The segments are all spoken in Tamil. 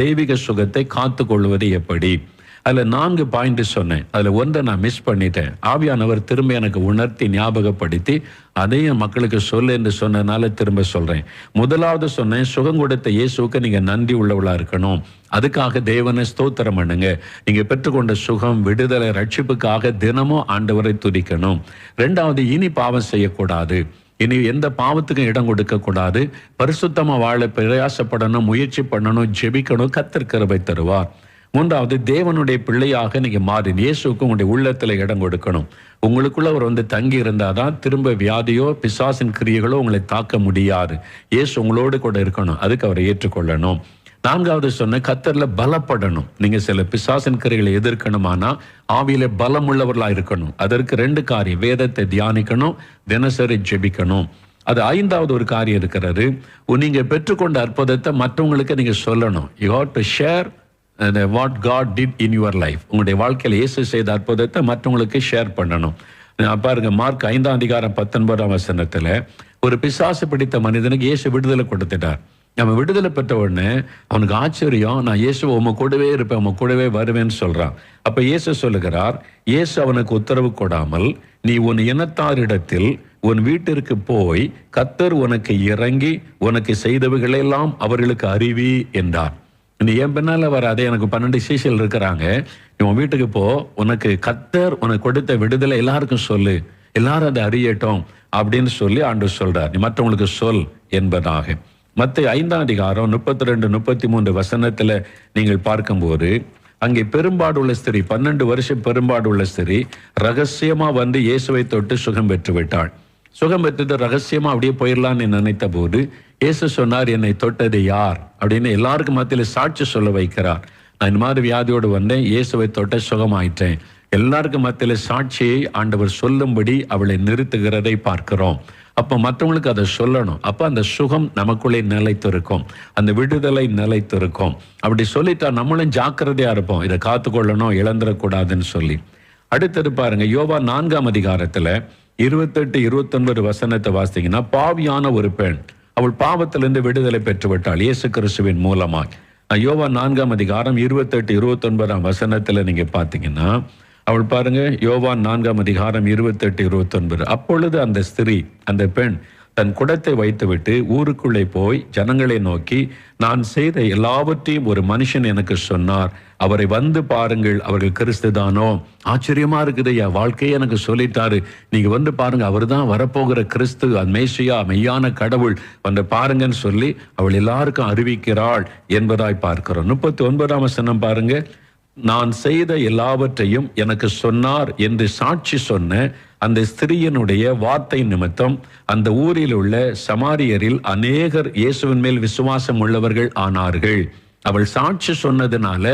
தெய்வீக சுகத்தை காத்து கொள்வது எப்படி? அதில் 4 பாயிண்ட் சொன்னேன். அதில் ஒன்றை நான் மிஸ் பண்ணிட்டேன். ஆவியானவர் திரும்ப எனக்கு உணர்த்தி ஞாபகப்படுத்தி அதையும் மக்களுக்கு சொல்லு என்று சொன்னதுனால திரும்ப சொல்றேன். முதலாவது சொன்னேன், சுகம் கொடுத்த இயேசுவுக்கு நீங்க நன்றி உள்ளவளா இருக்கணும். அதுக்காக தேவனை ஸ்தோத்திரம் பண்ணுங்க. நீங்க பெற்றுக்கொண்ட சுகம், விடுதலை, ரட்சிப்புக்காக தினமும் ஆண்டவரை துதிக்கணும். 2வது, இனி பாவம் செய்யக்கூடாது. இனி எந்த பாவத்துக்கும் இடம் கொடுக்க கூடாது. பரிசுத்தமா வாழ பிரயாசப்படணும், முயற்சி பண்ணணும், ஜெபிக்கணும். கர்த்தர் கிருபை தருவார். 3வது, தேவனுடைய பிள்ளையாக நீங்க மாறி இயேசுக்கு உங்களுடைய உள்ளத்துல இடம் கொடுக்கணும். உங்களுக்குள்ள அவர் தங்கி இருந்தாதான் திரும்ப வியாதியோ பிசாசின் கிரியைகளோ உங்களை தாக்க முடியாது. இயேசு உங்களோடு கூட இருக்கணும். அதுக்கு அவரை ஏற்றுக்கொள்ளணும். 4வது சொன்ன, கர்த்தர்ல பலப்படணும். நீங்க சில பிசாசின் கிரியைகளை எதிர்க்கணுமானா ஆவியில பலம் உள்ளவர்களா இருக்கணும். அதற்கு 2 காரியம், வேதத்தை தியானிக்கணும், தினசரி ஜெபிக்கணும். அது 5வது ஒரு காரியம் இருக்கிறது. நீங்க பெற்றுக்கொண்ட அற்புதத்தை மற்றவங்களுக்கு நீங்க சொல்லணும். You have to share what God did in your life. உங்களுடைய வாழ்க்கையில் இயேசு செய்த அற்புதத்தை மற்றவங்களுக்கு ஷேர் பண்ணணும். பாருங்க, மார்க் 5:19 ஒரு பிசாசு பிடித்த மனிதனுக்கு இயேசு விடுதலை கொடுத்துட்டார். நம்ம விடுதலை பெற்ற உடனே அவனுக்கு ஆச்சரியம், நான் இயேசு உம கூடவே இருப்பேன், உம கூடவே வருவேன்னு சொல்றான். அப்ப இயேசு சொல்லுகிறார், இயேசு அவனுக்கு உத்தரவு கொடாமல், நீ உன் இனத்தாரிடத்தில் உன் வீட்டிற்கு போய் கர்த்தர் உனக்கு இறங்கி உனக்கு செய்தவைகளெல்லாம் அவர்களுக்கு அறிவி என்றார். நீ என் பின்னால வராதே, எனக்கு 12 சீஷர்கள் இருக்கிறாங்க, நீ உன் வீட்டுக்கு போ, உனக்கு கர்த்தர் உனக்கு கொடுத்த விடுதலை எல்லாருக்கும் சொல்லு, எல்லாரும் அதை அறியட்டும் அப்படின்னு சொல்லி ஆண்டவர் சொல்றார். நீ மற்றவங்களுக்கு சொல் என்பதாக. மத்தேயு 5:32-33 நீங்கள் பார்க்கும்போது அங்கே பெரும்பாடுள்ள ஸ்திரீ, 12 வருஷம் பெரும்பாடுள்ள ஸ்திரீ ரகசியமா இயேசுவை தொட்டு சுகம் பெற்று விட்டாள். சுகம் பெற்றது ரகசியமா அப்படியே போயிடலான்னு நினைத்த போது இயேசு சொன்னார், என்னை தொட்டது யார் அப்படின்னு எல்லாருக்கும் மத்தியில சாட்சி சொல்ல வைக்கிறார். நான் இந்த மாதிரி வியாதியோடு வந்தேன், இயேசுவை தொட்ட சுகமாயிட்டேன். எல்லாருக்கும் மத்தியில சாட்சியை ஆண்டவர் சொல்லும்படி அவளை நிறுத்துகிறதை பார்க்கிறோம். அப்ப மற்றவங்களுக்கு அதை சொல்லணும். அப்ப அந்த சுகம் நமக்குள்ளே நிலைத்திருக்கும், அந்த விடுதலை நிலைத்திருக்கும். அப்படி சொல்லிட்டா நம்மளும் ஜாக்கிரதையா இருப்போம், இதை காத்துக்கொள்ளணும், இழந்துடக்கூடாதுன்னு சொல்லி. அடுத்தது பாருங்க, யோவான் 4:28-29 வாசித்தீங்கன்னா, பாவியான ஒரு பெண் அவள் பாவத்திலிருந்து விடுதலை பெற்று விட்டாள் இயேசு கிறிஸ்துவின் மூலமாய். யோவான் 4:28-29 நீங்க பாத்தீங்கன்னா, அவள் பாருங்க, யோவான் 4:28-29. அப்பொழுது அந்த ஸ்திரீ, அந்த பெண் தன் குடத்தை வைத்துவிட்டு ஊருக்குள்ளே போய் ஜனங்களை நோக்கி, நான் செய்த எல்லாவற்றையும் ஒரு மனுஷன் எனக்கு சொன்னார், அவரை வந்து பாருங்கள், அவர்கள் கிறிஸ்து தானோ? ஆச்சரியமா இருக்குது, என் வாழ்க்கையை எனக்கு சொல்லிட்டாரு, நீங்க பாருங்க, அவர் தான் வரப்போகிற கிறிஸ்து, மேசியா, மெய்யான கடவுள், பாருங்கன்னு சொல்லி அவள் எல்லாருக்கும் அறிவிக்கிறாள் என்பதாய் பார்க்கிறோம். 39 பாருங்க, நான் செய்த எல்லாவற்றையும் எனக்கு சொன்னார் என்று சாட்சி சொன்ன அந்த ஸ்திரீயினுடைய வார்த்தை நிமித்தம் அந்த ஊரில் உள்ள சமாரியரில் அநேகர் இயேசுவின் மேல் விசுவாசம் உள்ளவர்கள் ஆனார்கள். அவள் சாட்சி சொன்னதுனால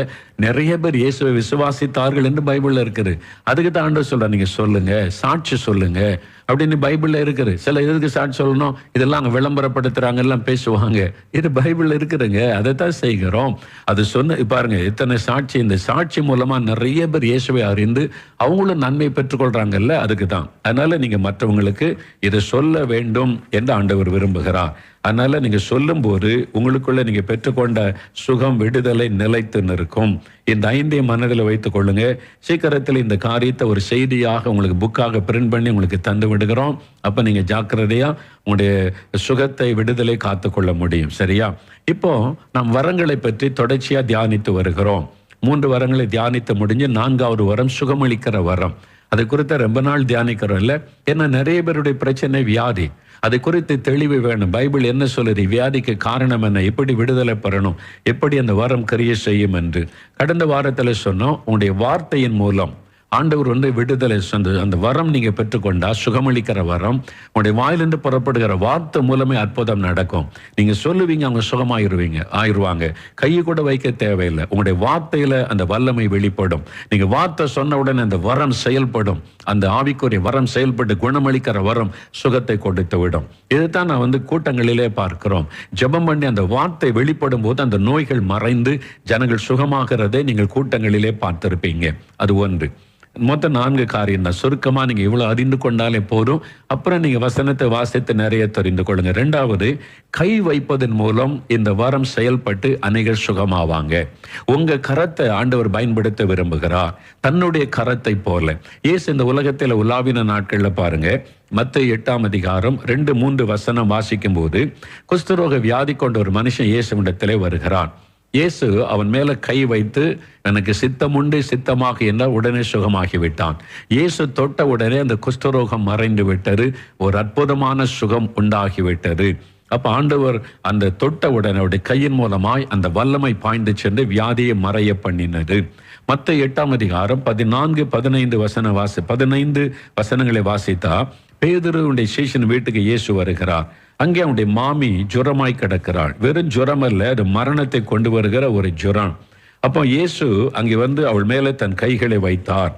நிறைய பேர் இயேசுவை விசுவாசித்தார்கள் என்று பைபிள்ல இருக்குது. அதுக்கு தான் ஆண்டவர் சொல்றார், நீங்க சொல்லுங்க, சாட்சி சொல்லுங்க அப்படின்னு பைபிள்ல இருக்குது. சில எதுக்கு சாட்சி சொல்லணும், இதெல்லாம் அங்க விளம்பரப்படுத்துறாங்க, எல்லாம் பேசுவாங்க. இது பைபிள்ல இருக்குதுங்க, அதைத்தான் செய்கிறோம். அது சொன்ன பாருங்க, இத்தனை சாட்சி, இந்த சாட்சி மூலமா நிறைய பேர் இயேசுவை அறிந்து அவங்களும் நன்மை பெற்றுக்கொள்றாங்கல்ல, அதுக்கு தான். அதனால நீங்க மற்றவங்களுக்கு இதை சொல்ல வேண்டும் என்று ஆண்டவர் விரும்புகிறார். அதனால நீங்க சொல்லும் போது உங்களுக்குள்ள நீங்க பெற்றுக்கொண்ட சுகம், விடுதலை நிலைத்து நிற்கும். இந்த 5ஐயும் மனதில் வைத்துக் கொள்ளுங்க. சீக்கிரத்தில் இந்த காரியத்தை ஒரு செய்தியாக உங்களுக்கு புக்காக பிரிண்ட் பண்ணி உங்களுக்கு தந்து விடுகிறோம். அப்ப நீங்க ஜாக்கிரதையா உங்களுடைய சுகத்தை, விடுதலை காத்துக்கொள்ள முடியும். சரியா? இப்போ நாம் வரங்களை பற்றி தொடர்ச்சியா தியானித்து வருகிறோம். 3 வரங்களை தியானித்து முடிஞ்சு 4வது வரம் சுகமளிக்கிற வரம். அதை குறித்த ரொம்ப நாள் தியானிக்கிறோம் இல்ல? ஏன்னா நிறைய பேருடைய பிரச்சனை வியாதி. அதை குறித்து தெளிவு வேணும். பைபிள் என்ன சொல்லுது, வியாதிக்கு காரணம் என்ன, எப்படி விடுதலை பெறணும், எப்படி அந்த வரம் கிரியை செய்யும் என்று. கடந்த வாரத்தில் சொன்னோம், உங்களுடைய வார்த்தையின் மூலம் ஆண்டவர் விடுதலை அந்த வரம் நீங்க பெற்றுக்கொண்டா, சுகமளிக்கிற வரம், உங்களுடைய வாயிலிருந்து புறப்படுகிற வார்த்தை மூலமே அற்புதம் நடக்கும். நீங்க சொல்லுவீங்க, அவங்க ஆயிடுவாங்க. கையை கூட வைக்க தேவையில்லை. உங்களுடைய வார்த்தையில அந்த வல்லமை வெளிப்படும். நீங்க வார்த்தை சொன்ன உடனே அந்த வரம் செயல்படும். அந்த ஆவிக்குரிய வரம் செயல்பட்டு குணமளிக்கிற வரம் சுகத்தை கொடுத்து விடும். இதுதான் நான் கூட்டங்களிலே பார்க்கிறோம். ஜெபம் பண்ணி அந்த வார்த்தை வெளிப்படும் போது அந்த நோய்கள் மறைந்து ஜனங்கள் சுகமாகிறதை நீங்கள் கூட்டங்களிலே பார்த்திருப்பீங்க. அது ஒன்று. மொத்தம் 4 காரியம் தான். சுருக்கமா நீங்க இவ்வளவு அறிந்து கொண்டாலே போதும். அப்புறம் நீங்க வசனத்தை வாசித்து நிறைய தெரிந்து கொள்ளுங்க. 2வது, கை வைப்பதன் மூலம் இந்த வரம் செயல்பட்டு அநேகர் சுகமாவாங்க. உங்க கரத்தை ஆண்டவர் பயன்படுத்த விரும்புகிறார், தன்னுடைய கரத்தை போல. இயேசு இந்த உலகத்தில் உலாவின நாட்கள்ல பாருங்க, மத்தேயு 8ஆம் அதிகாரம் 2-3 வசனம் வாசிக்கும் போது, குஷ்டரோக வியாதி கொண்ட ஒரு மனுஷன் இயேசுவிடத்திலே வருகிறான். இயேசு அவன் மேல கை வைத்து, எனக்கு சித்தம் உண்டு, சித்தமாக என்றால் உடனே சுகமாகி விட்டான். இயேசு தொட்ட உடனே அந்த குஷ்டரோகம் மறைந்து விட்டது, ஒரு அற்புதமான சுகம் உண்டாகிவிட்டது. அப்ப ஆண்டவர் அந்த தொட்ட உடனே அவருடைய கையின் மூலமாய் அந்த வல்லமை பாய்ந்து சென்று வியாதியை மறைய பண்ணினது. மத்தேயு 8ஆம் அதிகாரம் 15 வசனங்களை வாசித்தா, பேதுருவுடைய சீஷன் வீட்டுக்கு இயேசு வருகிறார். அங்கே அவனுடைய மாமி ஜுரமாய் கிடக்கிறாள். வெறும் ஜுரம் அல்ல, அது மரணத்தை கொண்டு வருகிற ஒரு ஜுரம். அப்போ இயேசு அங்கே வந்து அவள் மேலே தன் கைகளை வைத்தார்.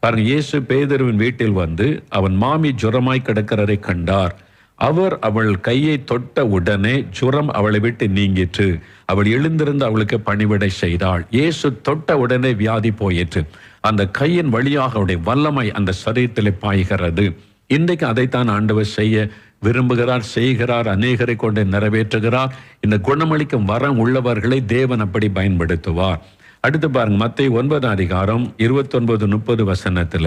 பாருங்க, இயேசு பேதுருவின் வீட்டில் வந்து அவன் மாமி ஜுரமாய் கிடக்கிறதை கண்டார். அவர் அவள் கையை தொட்ட உடனே ஜுரம் அவளை விட்டு நீங்கிற்று. அவள் எழுந்திருந்து அவளுக்கு பணிவிடை செய்தாள். இயேசு தொட்ட உடனே வியாதி போயிற்று. அந்த கையின் வழியாக அவருடைய வல்லமை அந்த சரீரத்தில் பாய்கிறது. இன்றைக்கு அதைத்தான் ஆண்டவர் செய்ய விரும்புகிறார், செய்கிறார், அநேகரை கொண்டு நிறைவேற்றுகிறார். இந்த குணமளிக்கும் வரம் உள்ளவர்களை தேவன் அப்படி பயன்படுத்துவார். அடுத்து பாருங்க, மத்தேயு 9ஆம் அதிகாரம் 29-30 வசனத்துல,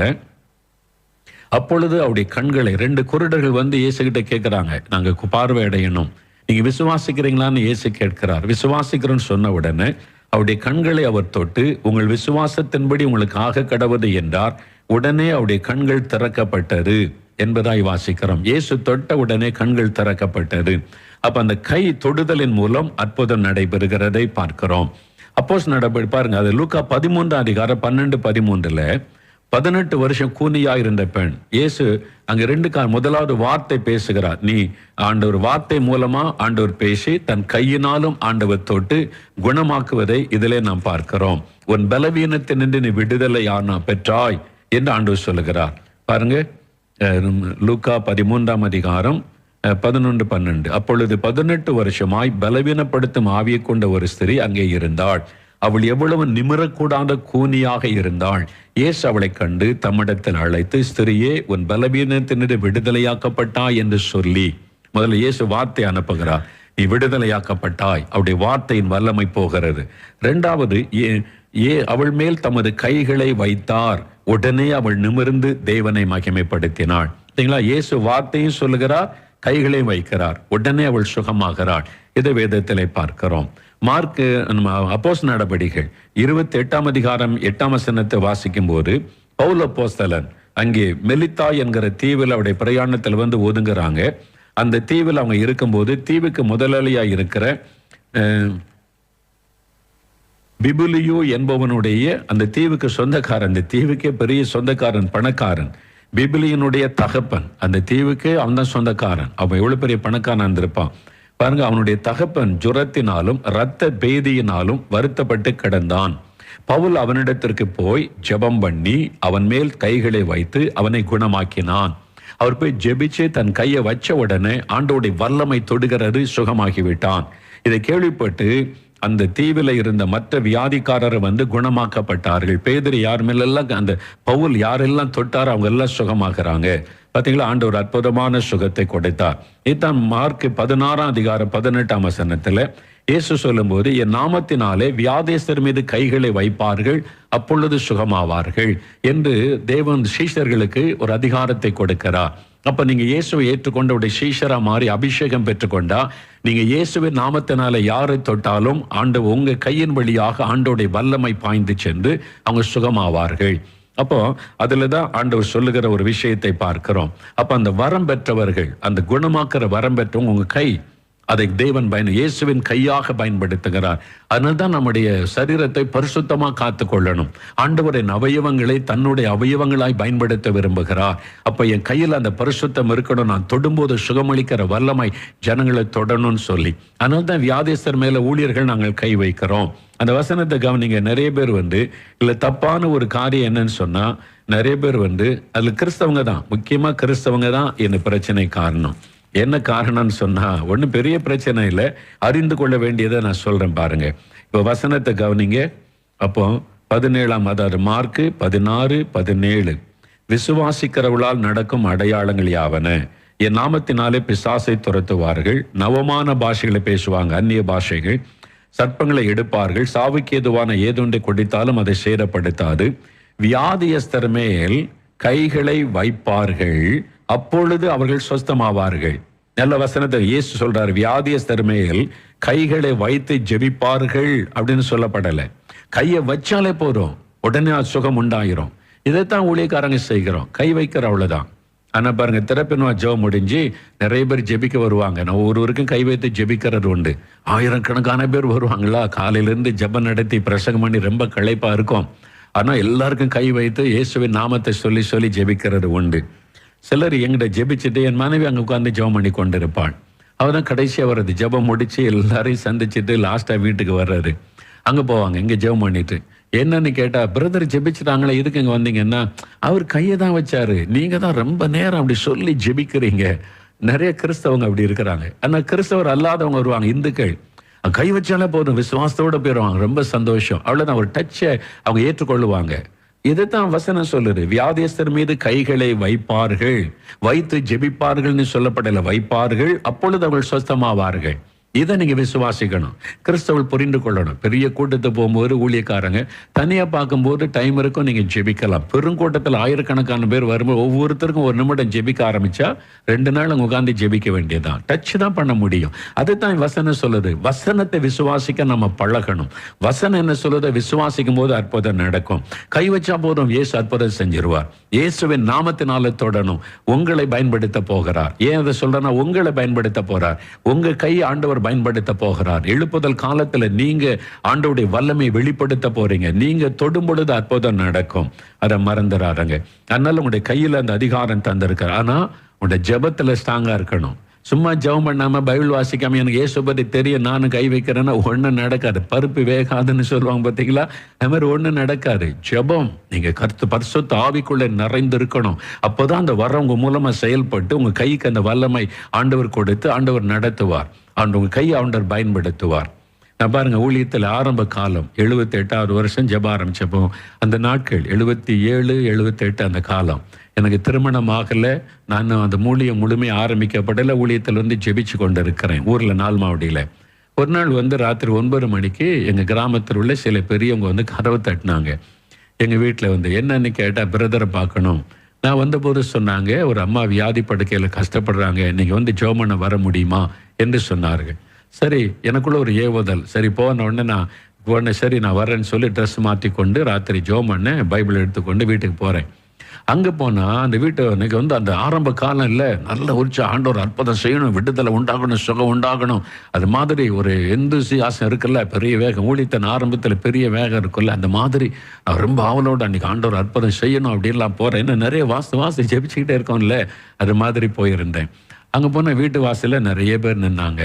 அப்பொழுது அவருடைய கண்களை 2 குருடர்கள் வந்து இயேசு கிட்ட கேட்கிறாங்க, நாங்க பார்வை அடையணும், நீங்க விசுவாசிக்கிறீங்களான்னு இயேசு கேட்கிறார். விசுவாசிக்கிறோன்னு சொன்ன உடனே அவருடைய கண்களை அவர் தொட்டு, உங்கள் விசுவாசத்தின்படி உங்களுக்கு ஆக கடவுது என்றார். உடனே அவருடைய கண்கள் திறக்கப்பட்டது என்பதாய் வாசிக்கிறோம். இயேசு தொட்ட உடனே கண்கள் திறக்கப்பட்டது. அப்ப அந்த கை தொடுதலின் மூலம் அற்புதம் நடைபெறுகிறதை பார்க்கிறோம். அப்போஸ்தலர் நடபடி பாருங்க, அது லூக்கா 13ஆம் அதிகாரம் 12-13ல 18 வருஷம் கூனியா இருந்த பெண், இயேசு அங்க 2 முதலாவது வார்த்தை பேசுகிறார். நீ ஆண்டவர் வார்த்தை மூலமா ஆண்டவர் பேசி தன் கையினாலும் ஆண்டவர் தொட்டு குணமாக்குவதை இதிலே நாம் பார்க்கிறோம். உன் பலவீனத்தினின்று நீ விடுதலை பெற்றாய் என்று ஆண்டவர் சொல்லுகிறார். பாருங்க, லூக்கா 13ஆம் அதிகாரம் 11-12. அப்பொழுது 18 வருஷமாய் பலவீனப்படுத்தும் ஆவியை கொண்ட ஒரு ஸ்திரீ அங்கே இருந்தாள். அவள் எவ்வளவு நிமிரக்கூடாத கூனியாக இருந்தாள். இயேசு அவளை கண்டு தம்மிடத்தில் அழைத்து, ஸ்திரியே, உன் பலவீனத்தினின்று விடுதலையாக்கப்பட்டாய் என்று சொல்லி, முதல்ல இயேசு வார்த்தை அனுப்புகிறார், நீ விடுதலையாக்கப்பட்டாய். அவருடைய வார்த்தையின் வல்லமை போகிறது. 2வது, அவள் மேல் தமது கைகளை வைத்தார். உடனே அவள் நிமிர்ந்து தேவனை மகிமைப்படுத்தினாள். இயேசு வார்த்தையும் சொல்லுகிறார், கைகளை வைக்கிறார், உடனே அவள் சுகமாகிறாள். இதை வேதத்திலே பார்க்கிறோம். மார்க்கு அப்போஸ்தலர் நடபடிகள் 28ஆம் அதிகாரம் 8ஆம் வசனத்தை வாசிக்கும் போது, பவுல் அப்போஸ்தலன் அங்கே மெலித்தா என்கிற தீவில் அவருடைய பிரயாணத்தில் வந்து ஒதுங்குறாங்க. அந்த தீவில் அவங்க இருக்கும்போது, தீவுக்கு முதலாளியா இருக்கிற பிபுலியு என்பவனுடைய, அந்த தீவுக்கு சொந்தக்காரன், அந்த தீவுக்கே பெரிய சொந்தக்காரன், பணக்காரன், பிபிலியனுடைய தகப்பன், அந்த தீவுக்கு அவன் தான் சொந்தக்காரன். அவன் எவ்வளவு பெரிய பணக்காரன் இருந்திருப்பான் பாருங்க. அவனுடைய தகப்பன் ஜுரத்தினாலும் இரத்த பேதியினாலும் வருத்தப்பட்டு கிடந்தான். பவுல் அவனிடத்திற்கு போய் ஜெபம் பண்ணி அவன் மேல் கைகளை வைத்து அவனை குணமாக்கினான். அவர் போய் ஜெபிச்சு தன் கையை வச்ச உடனே ஆண்டவருடைய வல்லமை தொடுகிறது, சுகமாகிவிட்டான். இதை கேள்விப்பட்டு அந்த தீவில் இருந்த மற்ற வியாதிக்காரர் வந்து குணமாக்கப்பட்டார்கள். பேதுரு யார் மேலெல்லாம், அந்த பவுல் யாரெல்லாம் தொட்டாரோ அவங்க எல்லாம் சுகமாகறாங்க. பாத்தீங்களா, ஆண்டவர் அற்புதமான சுகத்தை கொடுத்தார். இதுதான் மார்க் 16ஆம் அதிகாரம் 18ஆம் வசனத்துல இயேசு சொல்லும் போது, என் நாமத்தினாலே வியாதேசர் மீது கைகளை வைப்பார்கள், அப்பொழுது சுகமாவார்கள் என்று தேவன் சீஷர்களுக்கு ஒரு அதிகாரத்தை கொடுக்கிறார். அப்ப நீங்க இயேசுவை ஏற்றுக்கொண்டவுடைய சீஷரா மாறி அபிஷேகம் பெற்றுக்கொண்டா, நீங்க இயேசுவின் நாமத்தினால யாரை தொட்டாலும் ஆண்டு உங்க கையின் வழியாக ஆண்டோடைய வல்லமை பாய்ந்து சென்று அவங்க சுகமாவார்கள். அப்போ அதுலதான் ஆண்டவர் சொல்லுகிற ஒரு விஷயத்தை பார்க்கிறோம். அப்ப அந்த வரம் பெற்றவர்கள், அந்த குணமாக்குற வரம் பெற்றவங்க, உங்க கை, அதை தேவன் இயேசுவின் கையாக பயன்படுத்துகிறார். அதனால்தான் நம்முடைய சரீரத்தை பரிசுத்தமா காத்து கொள்ளணும். ஆண்டவரின் அவயவங்களை தன்னுடைய அவயவங்களாய் பயன்படுத்த விரும்புகிறார். அப்ப என் கையில் அந்த பரிசுத்தம் இருக்கணும், நான் தொடும்போது சுகமளிக்கிற வல்லமை ஜனங்களை தொடணும்னு சொல்லி, அதனால்தான் வியாதிஸ்தர் மேல ஊழியர்கள் நாங்கள் கை வைக்கிறோம். அந்த வசனத்தை கவனிங்க. நிறைய பேர் இல்ல தப்பான ஒரு காரியம் என்னன்னு சொன்னா, நிறைய பேர் அதுல கிறிஸ்தவங்க தான், முக்கியமா கிறிஸ்தவங்க தான் இந்த பிரச்சனை காரணம். என்ன காரணம்னு சொன்னா, ஒன்றும் பெரிய பிரச்சனை இல்லை, அறிந்து கொள்ள வேண்டியதை நான் சொல்றேன் பாருங்க. இப்போ வசனத்தை கவனிங்க. அப்போ 17 அதாவது மார்க்கு 16:17. விசுவாசிக்கிறவர்களால் நடக்கும் அடையாளங்கள் யாவன? என் நாமத்தினாலே பிசாசை துரத்துவார்கள், நவமான பாஷைகளை பேசுவாங்க, அந்நிய பாஷைகள், சர்ப்பங்களை எடுப்பார்கள், சாவுக்கு ஏதுவான ஏதொன்றை குடித்தாலும் அதை சேதப்படுத்தாது, வியாதியஸ்தர் மேல் கைகளை வைப்பார்கள், அப்பொழுது அவர்கள் சொஸ்தமாவார்கள். நல்ல வசனத்தை இயேசு சொல்றாரு, வியாதியஸ்தர் மேல் கைகளை வைத்து ஜெபிப்பார்கள் அப்படின்னு சொல்லப்படலை. கையை வச்சாலே போதும், உடனே சுகம் உண்டாயிரும். இதைத்தான் ஊழியக்காரங்க செய்கிறோம், கை வைக்கிற அவ்வளவுதான். ஆனா பாருங்க, திறப்பினுவா ஜெபம் முடிஞ்சு நிறைய பேர் ஜெபிக்க வருவாங்க. நான் ஒருவருக்கும் கை வைத்து ஜெபிக்கிறது உண்டு. ஆயிரக்கணக்கான பேர் வருவாங்களா, காலையிலிருந்து ஜெபம் நடத்தி பிரசங்கம் பண்ணி ரொம்ப களைப்பா இருக்கும். ஆனா எல்லாருக்கும் கை வைத்து இயேசுவின் நாமத்தை சொல்லி சொல்லி ஜெபிக்கிறது உண்டு. சிலர் எங்கிட்ட ஜெபிச்சுட்டு என் மனைவி அங்கே உட்காந்து ஜெபம் பண்ணி கொண்டு இருப்பாள். அவதான் கடைசியா வர்றது, ஜெபம் முடிச்சு எல்லாரையும் சந்திச்சுட்டு லாஸ்டா வீட்டுக்கு வர்றாரு. அங்க போவாங்க, இங்க ஜெபம் பண்ணிட்டு என்னன்னு கேட்டா, பிரதர் ஜெபிச்சுட்டாங்களே, எதுக்கு இங்க வந்தீங்கன்னா, அவர் கையை தான் வச்சாரு, நீங்க தான் ரொம்ப நேரம் அப்படி சொல்லி ஜெபிக்கிறீங்க. நிறைய கிறிஸ்தவங்க அப்படி இருக்கிறாங்க. ஆனா கிறிஸ்தவர் அல்லாதவங்க வருவாங்க, இந்துக்கள், கை வச்சாலே போதும் விசுவாசத்தோட போயிடுவாங்க, ரொம்ப சந்தோஷம், அவ்வளவுதான், ஒரு டச்சை அவங்க ஏற்றுக்கொள்ளுவாங்க. இதுதான் வசனம் சொல்லுது, வியாதியஸ்தர் மீது கைகளை வைப்பார்கள், வைத்து ஜெபிப்பார்கள்னு சொல்லப்படல, வைப்பார்கள், அப்பொழுது அவர்கள் சொஸ்தமாவார்கள். இதை நீங்க விசுவாசிக்கணும், கிறிஸ்தவர்கள் புரிந்து கொள்ளணும். பெரிய கூட்டத்தை போகும்போது ஊழியக்காரங்க தனியா பார்க்கும்போது டைம் இருக்கும், நீங்க ஜெபிக்கலாம். பெருங்கூட்டத்தில் ஆயிரக்கணக்கான பேர் வரும்போது ஒவ்வொருத்தருக்கும் ஒரு நிமிடம் ஜெபிக்க ஆரம்பிச்சா 2 நாள் அங்க உட்காந்து ஜெபிக்க வேண்டியதுதான், டச் தான் பண்ண முடியும். அதுதான் வசனம் சொல்லுது. வசனத்தை விசுவாசிக்க நம்ம பழகணும். வசனம் என்ன சொல்லுது, விசுவாசிக்கும் போது அற்புதம் நடக்கும். கை வச்சா போதும், இயேசு அற்புதம் செஞ்சிருவார். இயேசுவின் நாமத்தினால தொடணும். உங்களை பயன்படுத்த போகிறார். ஏன் அதை சொல்றேன்னா, உங்களை பயன்படுத்த போறார். உங்க கை ஆண்டவர் பயன்படுத்த போகிறார். எழுப்புதல் காலத்துல நீங்க ஆண்டவருடைய வல்லமை வெளிப்படுத்த போறீங்க. நீங்க தொடும் பொழுது அற்புதம் நடக்கும். அதை மறந்துடாதங்க. அதனால உங்களுடைய கையில அந்த அதிகாரம் தந்திருக்கார். ஆனா உங்களுடைய ஜெபத்துல ஸ்ட்ராங்கா இருக்கணும். சும்மா ஜெபம் பண்ணாம பைபிள் வாசிக்காம எனக்கு இயேசு பத்தி தெரியும் நானும் கை வைக்கிறேன்னா ஒன்றும் நடக்காது. பருப்பு வேகாதுன்னு சொல்லுவாங்க பார்த்தீங்களா, அது மாதிரி ஒன்றும் நடக்காது. ஜெபம் நீங்க பரிசுத்த ஆவிக்குள்ள நிறைந்து இருக்கணும். அப்போதான் அந்த வர உங்க மூலமா செயல்பட்டு உங்க கைக்கு அந்த வல்லமை ஆண்டவர் கொடுத்து ஆண்டவர் நடத்துவார். உங்க கையை ஆண்டவர் பயன்படுத்துவார். நான் பாருங்க, ஊழியத்தில் ஆரம்ப காலம் 78வது வருஷம் ஜெப ஆரம்பிச்சப்போ அந்த நாட்கள் 77, 78 அந்த காலம் எனக்கு திருமணம் ஆகல. நான் அந்த ஊழியம் முழுமையாக ஆரம்பிக்கப்படல. ஊழியத்தில் வந்து ஜெபிச்சு கொண்டு இருக்கிறேன் ஊர்ல நால்மாவடியில. ஒரு நாள் வந்து ராத்திரி 9 மணிக்கு எங்க கிராமத்தில் உள்ள சில பெரியவங்க வந்து கதவை தட்டினாங்க. எங்க வீட்டில் வந்து என்னன்னு கேட்டா, பிரதரை பார்க்கணும். நான் வந்தபோது சொன்னாங்க, ஒரு அம்மா வியாதி படுக்கையில கஷ்டப்படுறாங்க, நீங்க வந்து ஜெபம் பண்ண வர முடியுமா என்று சொன்னார்கள். சரி, எனக்குள்ள ஒரு ஏவுதல். சரி போன உடனே சரி நான் வரேன்னு சொல்லி ட்ரெஸ் மாற்றி கொண்டு ராத்திரி ஜெபம் பண்ண, பைபிள் எடுத்துக்கொண்டு வீட்டுக்கு போறேன். அங்க போனா அந்த வீட்டு எனக்கு வந்து அந்த ஆரம்ப காலம் இல்லை, நல்ல உற்சாக, ஆண்டவர் அற்புதம் செய்யணும், விடுதலை உண்டாகணும், சுகம் உண்டாகணும், அது மாதிரி ஒரு ஆசை இருக்குல்ல, பெரிய வேகம். ஊழியத்தின் ஆரம்பத்தில் பெரிய வேகம் இருக்குல்ல, அந்த மாதிரி நான் ரொம்ப ஆவலோட அன்னைக்கு ஆண்டவர் அற்புதம் செய்யணும் அப்படின்லாம் போறேன். இன்னும் நிறைய வாசி ஜெபிச்சுக்கிட்டே இருக்கோம்ல, அது மாதிரி போயிருந்தேன். அங்க போன வீட்டு வாசல்ல நிறைய பேர் நின்னாங்க.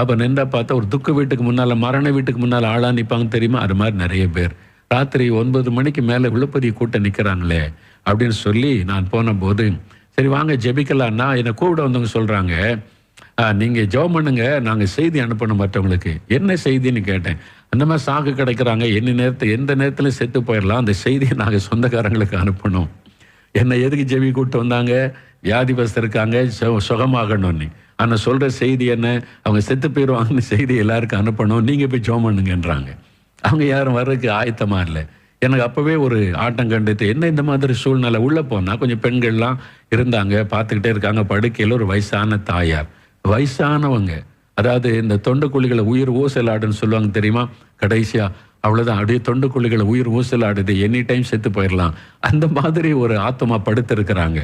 அப்ப நின்றா பார்த்தா ஒரு துக்க வீட்டுக்கு முன்னால, மரண வீட்டுக்கு முன்னால ஆளா நிற்பாங்க தெரியுமா, அது மாதிரி நிறைய பேர். ராத்திரி 9 மணிக்கு மேல விழுப்பதி கூட்டம் நிக்கிறாங்களே அப்படின்னு சொல்லி நான் போன போது, சரி வாங்க ஜெபிக்கலான்னா என்னை கூப்பிட வந்தவங்க சொல்றாங்க, நீங்க ஜெபம் பண்ணுங்க, நாங்க செய்தி அனுப்பணும் மற்றவங்களுக்கு. என்ன செய்தின்னு கேட்டேன். அந்த மாதிரி சாக்கு கிடைக்கிறாங்க, எந்த நேரத்துல செத்து போயிடலாம், அந்த செய்தியை நாங்க சொந்தக்காரங்களுக்கு அனுப்பணும். என்னை எதுக்கு ஜெபி கூப்பிட்டு வந்தாங்க, வியாதிபஸ்தர் இருக்காங்க, சுகமாகணும்னு. ஆனா சொல்ற செய்தி என்ன, அவங்க செத்து போயிடுவாங்கன்னு செய்தி எல்லாருக்கும் அனுப்பணும், நீங்க போய் ஜெபம் பண்ணுங்கன்றாங்க. அவங்க யாரும் வர்றதுக்கு ஆயத்தமா இல்லை. எனக்கு அப்பவே ஒரு ஆட்டம் கண்டுட்டு, என்ன இந்த மாதிரி சூழ்நிலை. உள்ள போனா கொஞ்சம் பெண்கள்லாம் இருந்தாங்க, பார்த்துக்கிட்டே இருக்காங்க. படுக்கையில் ஒரு வயசான தாயார், வயசானவங்க, அதாவது இந்த தொண்டு குழிகளை உயிர் ஊசலாடுன்னு சொல்லுவாங்க தெரியுமா, கடைசியா அவ்வளவுதான், அப்படியே தொண்டு குழிகளை உயிர் ஊசலாடுது, எனி டைம் செத்து போயிடலாம், அந்த மாதிரி ஒரு ஆத்மா படுத்திருக்கிறாங்க.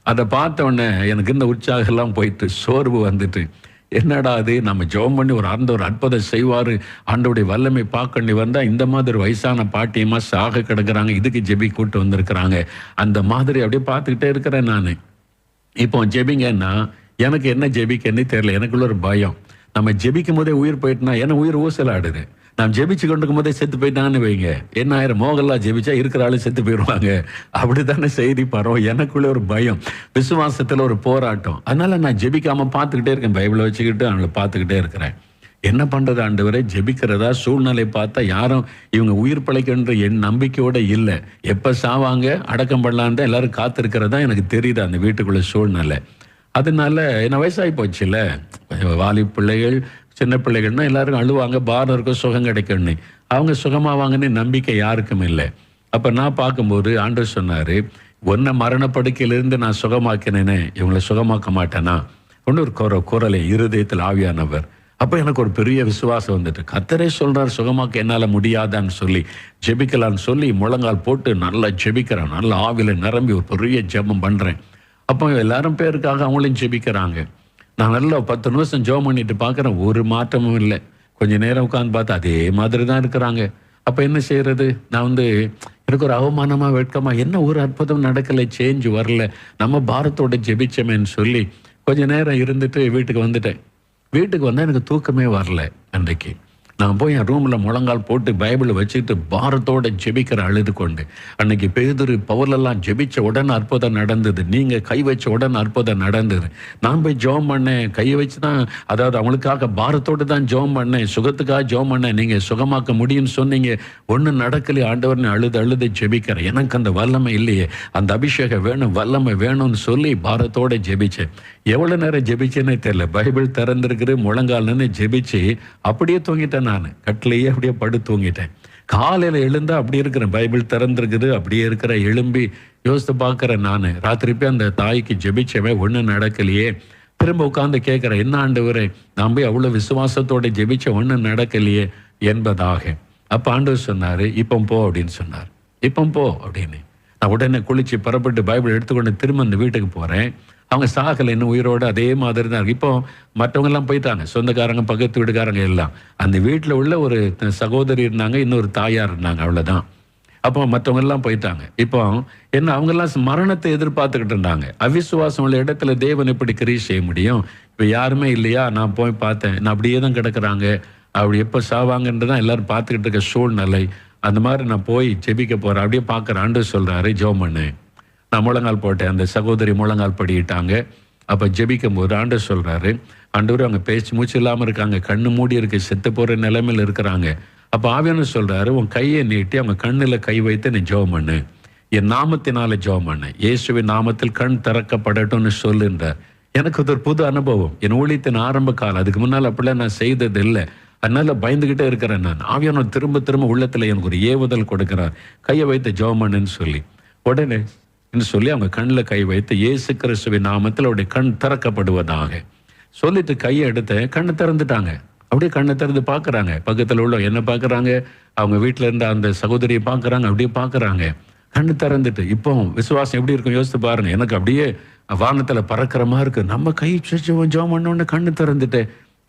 அதை பார்த்த உடனே எனக்கு இந்த உற்சாகம் எல்லாம் போயிட்டு சோர்வு வந்துட்டு, என்னடா அது, நம்ம ஜெபம் பண்ணி ஒரு அற்புதம் செய்வாரு, ஆண்டவருடைய வல்லமை பார்க்க வந்தா இந்த மாதிரி வயசான பாட்டியமா சாக கிடக்குறாங்க, இதுக்கு ஜெபி கூட்டு வந்திருக்கிறாங்க. அந்த மாதிரி அப்படியே பார்த்துக்கிட்டே இருக்கிறேன் நான். இப்போ ஜெபிங்கன்னா எனக்கு என்ன ஜெபிக்கன்னு தெரியல. எனக்குள்ள ஒரு பயம், நம்ம ஜெபிக்கும் போதே உயிர் போயிட்டுனா ஏன்னா உயிர் ஊசலாடுது. நாம் ஜெபிச்சு கொண்டிருக்கும் போதே செத்து போயிட்டான்னு வைங்க, என்ன ஆயிரம், மோகன்லாம் ஜெபிச்சா இருக்கிற ஆளு செத்து போயிடுவாங்க, அப்படித்தானே செய்தி பரவும். எனக்குள்ள ஒரு பயம், விசுவாசத்துல ஒரு போராட்டம். அதனால நான் ஜெபிக்காம பார்த்துக்கிட்டே இருக்கேன், பைபிளை வச்சுக்கிட்டு அவங்கள பார்த்துக்கிட்டே இருக்கிறேன். என்ன பண்றது ஆண்டவரே? ஜெபிக்கிறதா? சூழ்நிலை பார்த்தா யாரும் இவங்க உயிர் பிழைக்கின்ற என் நம்பிக்கையோட இல்லை. எப்ப சாவாங்க, அடக்கம் பண்ணலான்னு தான் எல்லாரும் காத்திருக்கிறதா எனக்கு தெரியுது அந்த வீட்டுக்குள்ள சூழ்நிலை. அதனால என்ன வயசாகி போச்சுல்ல, வாலி பிள்ளைகள் சின்ன பிள்ளைகள்னா எல்லாருக்கும் அழுவாங்க, பாரம் இருக்கும், சுகம் கிடைக்கும்னு. அவங்க சுகமாவாங்கன்னு நம்பிக்கை யாருக்கும் இல்லை. அப்போ நான் பார்க்கும்போது ஆண்டவர் சொன்னார், ஒன்றை மரணப்படுக்கையிலிருந்து நான் சுகமாக்கினேனே, இவங்களை சுகமாக்க மாட்டேனா ஒன்று ஒரு குரலை இருதயத்தில் ஆவியானவர். அப்போ எனக்கு ஒரு பெரிய விசுவாசம் வந்துட்டு, கர்த்தரே சொல்கிறார் சுகமாக்க என்னால் முடியாதான்னு சொல்லி ஜெபிக்கலான்னு சொல்லி முழங்கால் போட்டு நல்லா ஜெபிக்கிறேன். நல்லா ஆவியில் நிரம்பி ஒரு பெரிய ஜெபம் பண்ணுறேன். அப்போ எல்லாரும் பேருக்காக அவங்களையும் ஜெபிக்கிறாங்க. நான் நல்லா 10 நிமிஷம் ஜெபம் பண்ணிட்டு பார்க்குறேன், ஒரு மாற்றமும் இல்லை. கொஞ்சம் நேரம் உட்காந்து பார்த்தா அதே மாதிரி தான் இருக்கிறாங்க. அப்போ என்ன செய்யறது? நான் எனக்கு ஒரு அவமானமா, வெட்கமா, என்ன ஒரு அற்புதம் நடக்கலை, சேஞ்ச் வரல, நம்ம பாரத்தோட ஜெபிச்சமேன்னு சொல்லி கொஞ்ச நேரம் இருந்துட்டு வீட்டுக்கு வந்துட்டேன். வீட்டுக்கு வந்தால் எனக்கு தூக்கமே வரல. அன்றைக்கு நான் போய் என் ரூமில் முழங்கால் போட்டு பைபிளை வச்சுக்கிட்டு பாரத்தோட ஜெபிக்கிற அழுது கொண்டு. அன்னைக்கு பேதுரு பவுலெல்லாம் ஜெபிச்ச உடனே அற்புதம் நடந்தது. நீங்கள் கை வச்ச உடனே அற்புதம் நடந்தது. நான் போய் ஜெபம் பண்ணேன், கையை வச்சு தான், அதாவது அவங்களுக்காக பாரத்தோடு தான் ஜெபம் பண்ணேன், சுகத்துக்காக ஜெபம் பண்ணேன். நீங்கள் சுகமாக்க முடியும்னு சொன்னீங்க, ஒன்றும் நடக்கலையே ஆண்டவர்னு அழுது ஜெபிக்கிறேன். எனக்கு அந்த வல்லமை இல்லையே, அந்த அபிஷேகம் வேணும், வல்லமை வேணும்னு சொல்லி பாரத்தோட ஜெபிச்சேன். எவ்வளோ நேரம் ஜெபிச்சேன்னே தெரியல. பைபிள் திறந்திருக்குது, முழங்கால்னு ஜெபிச்சு அப்படியே தூங்கிட்டேன். நான் கட்டிலேயே அப்படியே படு தூங்கிட்டேன். காலையில் எழுந்தா அப்படி இருக்கிறேன், பைபிள் திறந்திருக்குது, அப்படியே இருக்கிற, எழும்பி யோசித்து பார்க்குறேன். நான் ராத்திரி போய் அந்த தாய்க்கு ஜெபிச்சவன் ஒன்றும் நடக்கலையே. திரும்ப உட்காந்து கேட்குறேன், என்ன ஆண்டவரே, நான் போய் அவ்வளோ விசுவாசத்தோட ஜெபிச்ச ஒன்றும் நடக்கலையே என்பதாக. அப்போ ஆண்டவர் சொன்னார், இப்போ போ அப்படின்னு சொன்னார். இப்போ போ அப்படின்னு. நான் உடனே குளிச்சு புறப்பட்டு பைபிள் எடுத்துக்கொண்டு திரும்ப அந்த வீட்டுக்கு போகிறேன். அவங்க சாகலை, இன்னும் உயிரோடு அதே மாதிரி தான் இருக்கு. இப்போ மற்றவங்கெல்லாம் போயிட்டாங்க, சொந்தக்காரங்க, பக்கத்து வீட்டுக்காரங்க எல்லாம். அந்த வீட்டில் உள்ள ஒரு சகோதரி இருந்தாங்க, இன்னொரு தாயார் இருந்தாங்க, அவ்வளோதான். அப்போ மற்றவங்க எல்லாம் போயிட்டாங்க. இப்போ என்ன, அவங்கெல்லாம் மரணத்தை எதிர்பார்த்துக்கிட்டு இருந்தாங்க. அவிசுவாசம் உள்ள இடத்துல தேவன் எப்படி கிரியை செய்ய முடியும்? இப்போ யாருமே இல்லையா? நான் போய் பார்த்தேன், நான் அப்படியே தான் கிடக்குறாங்க, அப்படி எப்போ சாவாங்கன்றதான் எல்லாரும் பார்த்துக்கிட்டு இருக்க சூழ்நிலை. அந்த மாதிரி நான் போய் ஜெபிக்க போகிறேன். அப்படியே பார்க்குறேன், ஆண்டவர் சொல்கிறாரு ஜெபம் பண்ணு. நான் முழங்கால் போட்டேன், அந்த சகோதரி முழங்கால் படிக்கிட்டாங்க. அப்போ ஜெபிக்கும் போது ஆண்டவர் சொல்கிறாரு, ஆண்டவர் அவங்க பேச்சு மூச்சு இல்லாமல் இருக்காங்க, கண்ணு மூடி இருக்கு, செத்து போகிற நிலைமையில் இருக்கிறாங்க. அப்போ ஆவியானவர் சொல்கிறாரு, உன் கையை நீட்டி அவங்க கண்ணில் கை வைத்து நீ ஜெபம் பண்ணு, என் நாமத்தினால ஜெபம் பண்ணு, இயேசுவின் நாமத்தில் கண் திறக்கப்படட்டும்னு சொல்லுன்றார். எனக்கு அது ஒரு புது அனுபவம். என் ஊழியத்தின் ஆரம்ப காலம், அதுக்கு முன்னால் அப்படிலாம் நான் செய்தது இல்லை. அதனால பயந்துகிட்டே இருக்கிறேன் நான். ஆவியானவர் திரும்ப திரும்ப உள்ளத்தில் எனக்கு ஒரு ஏவுதல் கொடுக்கிறார், கையை வைத்து ஜெபம் பண்ணுன்னு சொல்லி. உடனே சொல்லி அவங்க கண்ணில் கை வைத்து, இயேசு கிறிஸ்துவின் நாமத்தில் அவருடைய கண் திறக்கப்படுவதாக சொல்லிட்டு கையை எடுத்து கண்ணை திறந்துட்டாங்க. அப்படியே கண்ணை திறந்து பார்க்குறாங்க. பக்கத்தில் உள்ள என்ன பார்க்குறாங்க, அவங்க வீட்டில் இருந்த அந்த சகோதரியை பார்க்குறாங்க. அப்படியே பார்க்குறாங்க, கண்ணு திறந்துட்டு. இப்போ விசுவாசம் எப்படி இருக்கும் யோசித்து பாருங்க. எனக்கு அப்படியே வானத்தில் பறக்கிற மாதிரி இருக்கு. நம்ம கை ஜெபம் பண்ணோன்னு கண்ணு திறந்துட்டு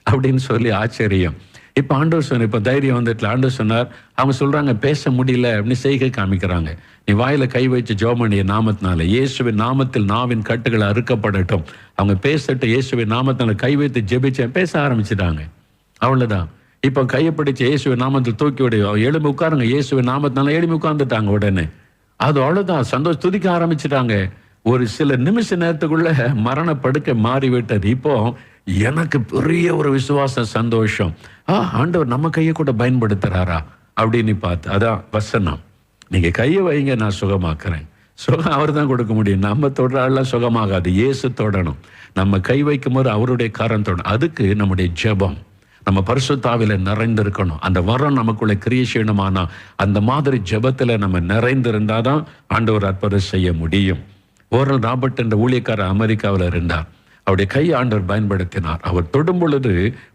அப்படின்னு சொல்லி ஆச்சரியம். இப்போ ஆண்டவர் சொன்ன, இப்போ தைரியம் வந்துட்டு ஆண்டவர் சொன்னார். அவங்க சொல்கிறாங்க பேச முடியல அப்படின்னு செய்கை காமிக்கிறாங்க. நீ வாயில கை வச்சு ஜெபம் பண்ணிய நாமத்தினால, இயேசுவின் நாமத்தில் நாவின் கட்டுகளை அறுக்கப்படட்டும். அவங்க பேசட்டு, இயேசுவின் நாமத்தினால கை வைத்து ஜெபிச்சேன், பேச ஆரம்பிச்சிட்டாங்க. அவ்வளோதான். இப்போ கையை பிடிச்சு இயேசுவின் நாமத்தில் தூக்கி விடு, எழும்பி உட்காருங்க, இயேசுவின் நாமத்தினால எழும்பி உட்கார்ந்துட்டாங்க. உடனே அது அவ்வளோதான், சந்தோஷம், துதிக்க ஆரம்பிச்சிட்டாங்க. ஒரு சில நிமிஷ நேரத்துக்குள்ள மரணப்படுக்கை மாறிவிட்டது. இப்போ எனக்கு பெரிய ஒரு விசுவாச சந்தோஷம். ஆண்டவர் நம்ம கையை கூட பயன்படுத்துறாரா அப்படின்னு பார்த்து, அதான் வசனம், நீங்க கையை வைங்க நான் சுகமாக்குறேன். சுகம் அவர் தான் கொடுக்க முடியும், நம்ம தொடரெல்லாம் சுகமாகாது, இயேசு தொடணும். நம்ம கை வைக்கும் போது அவருடைய கரம் தொடணும். அதுக்கு நம்முடைய ஜெபம், நம்ம பரிசுத்தாவில நிறைந்திருக்கணும். அந்த வரம் நமக்குள்ள கிரியை செய்யணுமானா அந்த மாதிரி ஜெபத்துல நம்ம நிறைந்திருந்தாதான் ஆண்டவர் அற்புதம் செய்ய முடியும். ஓரல் ராபர்ட் என்ற ஊழியக்காரர் அமெரிக்காவில் இருந்தார். அவருடைய கை ஆண்டவர் பயன்படுத்தினார். அவர் தொடும் பொழுது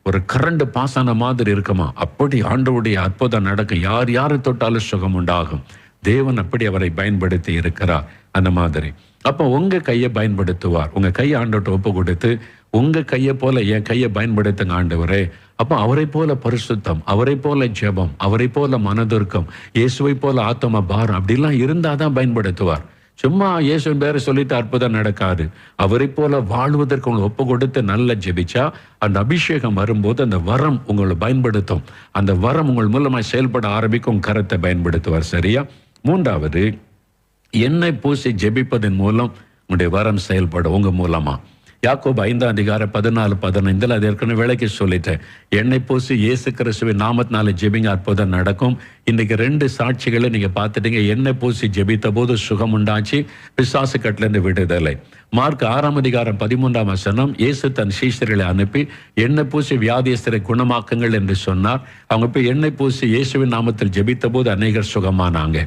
ஒரு கரண்ட் பாசான மாதிரி இருக்குமா, அப்படி ஆண்டவருடைய அற்புதம் நடக்கும். யார் யாரை தொட்டாலும் சுகம் உண்டாகும். தேவன் அப்படி அவரை பயன்படுத்தி இருக்கிறார். அந்த மாதிரி அப்போ உங்க கையை பயன்படுத்துவார். உங்க கையை ஆண்டவர்கிட்ட ஒப்பு கொடுத்து, உங்க கையை போல என் கையை பயன்படுத்துங்க ஆண்டவரே. அப்போ அவரை போல பரிசுத்தம், அவரை போல ஜெபம், அவரை போல மனதுருக்கம், இயேசுவை போல ஆத்ம பாரம் அப்படிலாம் இருந்தாதான் பயன்படுத்துவார். சும்மா இயேசுவின் பேரை சொல்லிட்டு அற்புதம் நடக்காது. அவரை போல வாழ்வதற்கு உங்களை ஒப்பு கொடுத்து நல்லா ஜெபிச்சா அந்த அபிஷேகம் வரும்போது அந்த வரம் உங்களை பயன்படுத்தும். அந்த வரம் உங்கள் மூலமாக செயல்பட ஆரம்பிக்கும். கரத்தை பயன்படுத்துவார். சரியா? மூன்றாவது, எண்ணெய் பூசி ஜெபிப்பதன் மூலம் உங்களுடைய வரம் செயல்படும் உங்க மூலமா. யாக்கோபு 5:14-15 அது ஏற்கனவே விலைக்கு சொல்லிட்டேன். எண்ணெய் பூசி இயேசு கிறிஸ்துவின் நாமத்தினால ஜெபிங்க, அற்புதம் நடக்கும். இன்னைக்கு 2 சாட்சிகளை நீங்க பார்த்துட்டீங்க. எண்ணெய் பூசி ஜெபித்த போது சுகம் உண்டாச்சு, பிசாசு கட்டிலிருந்து விடுதலை. மார்க் 6:13 இயேசு தன் சீஷர்களை அனுப்பி எண்ணெய் பூசி வியாதியஸ்தரை குணமாக்குங்கள் என்று சொன்னார். அவங்க போய் எண்ணெய் பூசி இயேசுவின் நாமத்தில் ஜெபித்த போது அநேகர் சுகமானாங்க.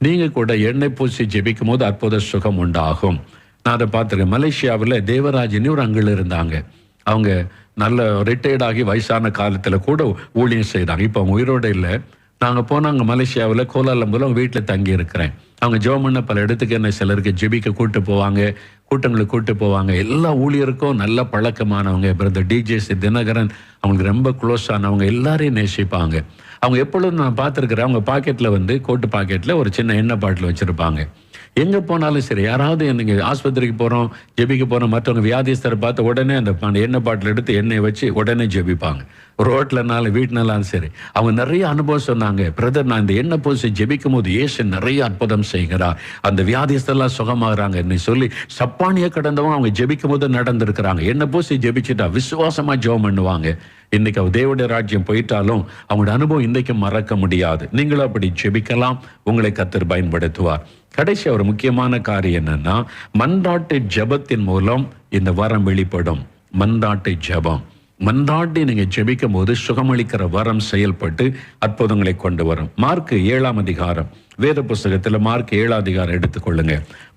நீங்க கூட எண்ணெய் பூசி ஜெபிக்கும் போது அற்புத சுகம் உண்டாகும். நான் அதை பார்த்துருக்கேன். மலேசியாவில் தேவராஜினி ஒரு அங்கிள் இருந்தாங்க. அவங்க நல்ல ரிட்டையர்ட் ஆகி வயசான காலத்தில் கூட ஊழியம் செய்தாங்க. இப்போ அவங்க உயிரோடு இல்லை. நாங்கள் போனாங்க மலேசியாவில் கோலாலம்பூரில் அவங்க வீட்டில் தங்கி இருக்கிறேன். அவங்க ஜெபம் பண்ண பல இடத்துக்கு என்ன சிலருக்கு ஜெபிக்க கூட்டு போவாங்க, கூட்டங்களுக்கு கூட்டு போவாங்க. எல்லா ஊழியருக்கும் நல்ல பழக்கமானவங்க. பிரதர் டிஜேசி தினகரன் அவங்களுக்கு ரொம்ப க்ளோஸ் ஆனவங்க, எல்லாரையும் நேசிப்பாங்க. அவங்க எப்பொழுதும் நான் பார்த்துருக்குறேன், அவங்க பாக்கெட்டில் கோட்டு பாக்கெட்டில் ஒரு சின்ன எண்ணெய் பாட்டில் வச்சுருப்பாங்க. எங்கே போனாலும் சரி, யாராவது எனக்கு ஆஸ்பத்திரிக்கு போகிறோம், ஜெபிக்க போகிறோம், மற்றவங்க வியாதிஸ்தரை பார்த்து உடனே அந்த எண்ணெய் பாட்டில் எடுத்து எண்ணெய் வச்சு உடனே ஜெபிப்பாங்க. ரோட்லனாலும் வீட்டினாலும் சரி. அவங்க நிறைய அனுபவம் சொன்னாங்க. பிரதர், நான் இந்த எண்ணெய் பூசி ஜெபிக்கும் போது இயேசு நிறைய அற்புதம் செய்கிறார், அந்த வியாதிஸ்தெல்லாம் சுகமாகறாங்க சொல்லி சப்பானியை கடந்தவங்க அவங்க ஜெபிக்கும் போது நடந்திருக்கிறாங்க. எண்ணெய் பூசி ஜெபிச்சுட்டா விசுவாசமா ஜெபம் பண்ணுவாங்க. இன்னைக்கு அவர் தேவனுடைய ராஜ்யம் போயிட்டாலும் அவங்களோட அனுபவம் இன்றைக்கு மறக்க முடியாது. நீங்களும் அப்படி ஜெபிக்கலாம், உங்களை கர்த்தர் பயன்படுத்துவார். கடைசி ஒரு முக்கியமான காரியம் என்னன்னா, மன்றாட்டு ஜெபத்தின் மூலம் இந்த வரம் வெளிப்படும். மன்றாட்டு ஜெபம், மன்றாட்டி நீங்க ஜெபிக்கும் போது சுகமளிக்கிற வரம் செயல்பட்டு அற்புதங்களை கொண்டு வரும். மார்க் 7 வேத புஸ்தகத்துல மார்க் 7 எடுத்துக்கொள்ளுங்க.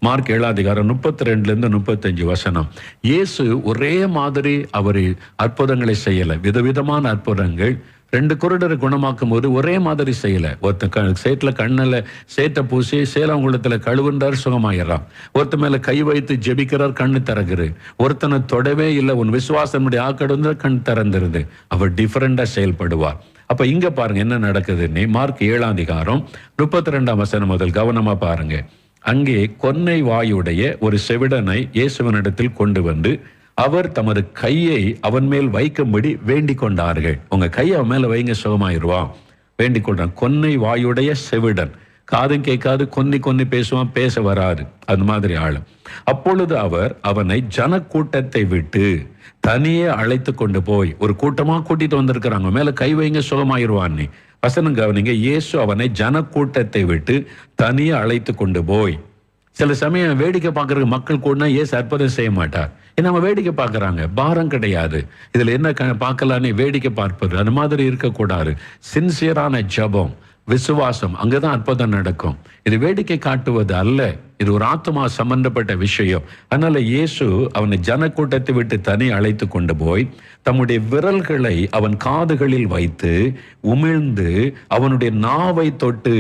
மார்க் 7 32-35 இயேசு ஒரே மாதிரி அவர் அற்புதங்களை செய்யல, விதவிதமான அற்புதங்கள். 2 குருடரை குணமாக்கும் போது ஒரே மாதிரி செய்யல. ஒருத்தன் சேத்துல கண்ணில் சேட்டை பூசி சேலங்குளத்துல கழுவுன்றார், சுகமாயிடறான். ஒருத்த மேல கை வைத்து ஜெபிக்கிறார், கண்ணு திறக்குது. ஒருத்தனை தொடவே இல்லை, உன் விசுவாசம் ஆக்கடுந்தார், கண் திறந்துருது. அவர் டிஃபரெண்டா செயல்படுவார். அப்ப இங்க பாருங்க என்ன நடக்குதுன்னு. மார்க் 7:32 முதல் கவனமா பாருங்க. அங்கே கொன்னை வாயுடைய ஒரு செவிடனை இயேசுவனிடத்தில் கொண்டு வந்து அவர் தமது கையை அவன் மேல் வைக்கும்படி வேண்டிக் கொண்டார்கள். உங்க கையை அவன் மேல வைங்க, சுகமாயிருவான் வேண்டிக் கொண்டான். கொன்னை வாயுடைய செவிடன், காதும் கேட்காது, கொன்னி பேசுவான், பேச வராது, அது மாதிரி ஆளு. அப்பொழுது அவர் அவனை ஜனக்கூட்டத்தை விட்டு தனியே அழைத்து கொண்டு போய், ஒரு கூட்டமா கூட்டிட்டு வந்திருக்கிறாங்க, மேல கை வைங்க சுகமாயிருவான். வசனம் கவனிங்க. இயேசு அவனை ஜனக்கூட்டத்தை விட்டு தனியே அழைத்து கொண்டு போய். சில சமயம் வேடிக்கை பார்க்கறதுக்கு மக்கள் கூட இயேசு அற்புதம் செய்ய மாட்டார். ஏன்னா அவங்க வேடிக்கை பார்க்கறாங்க, பாரம் கிடையாது. இதுல என்ன பார்க்கலான்னு வேடிக்கை பார்ப்பது அந்த மாதிரி இருக்கக்கூடாது. சின்சியரான ஜெபம், விசுவாசம், அங்கதான் அற்புதம் நடக்கும். இது வேடிக்கை காட்டுவது அல்ல, இது ஒரு ஆத்மா சம்பந்தப்பட்ட விஷயம். அதனால இயேசு அவனை ஜனக்கூட்டத்தை விட்டு தனி அழைத்து கொண்டு போய் தம்முடைய விரல்களை அவன் காதுகளில் வைத்து உமிழ்ந்து அவனுடைய நாவை தொட்டு,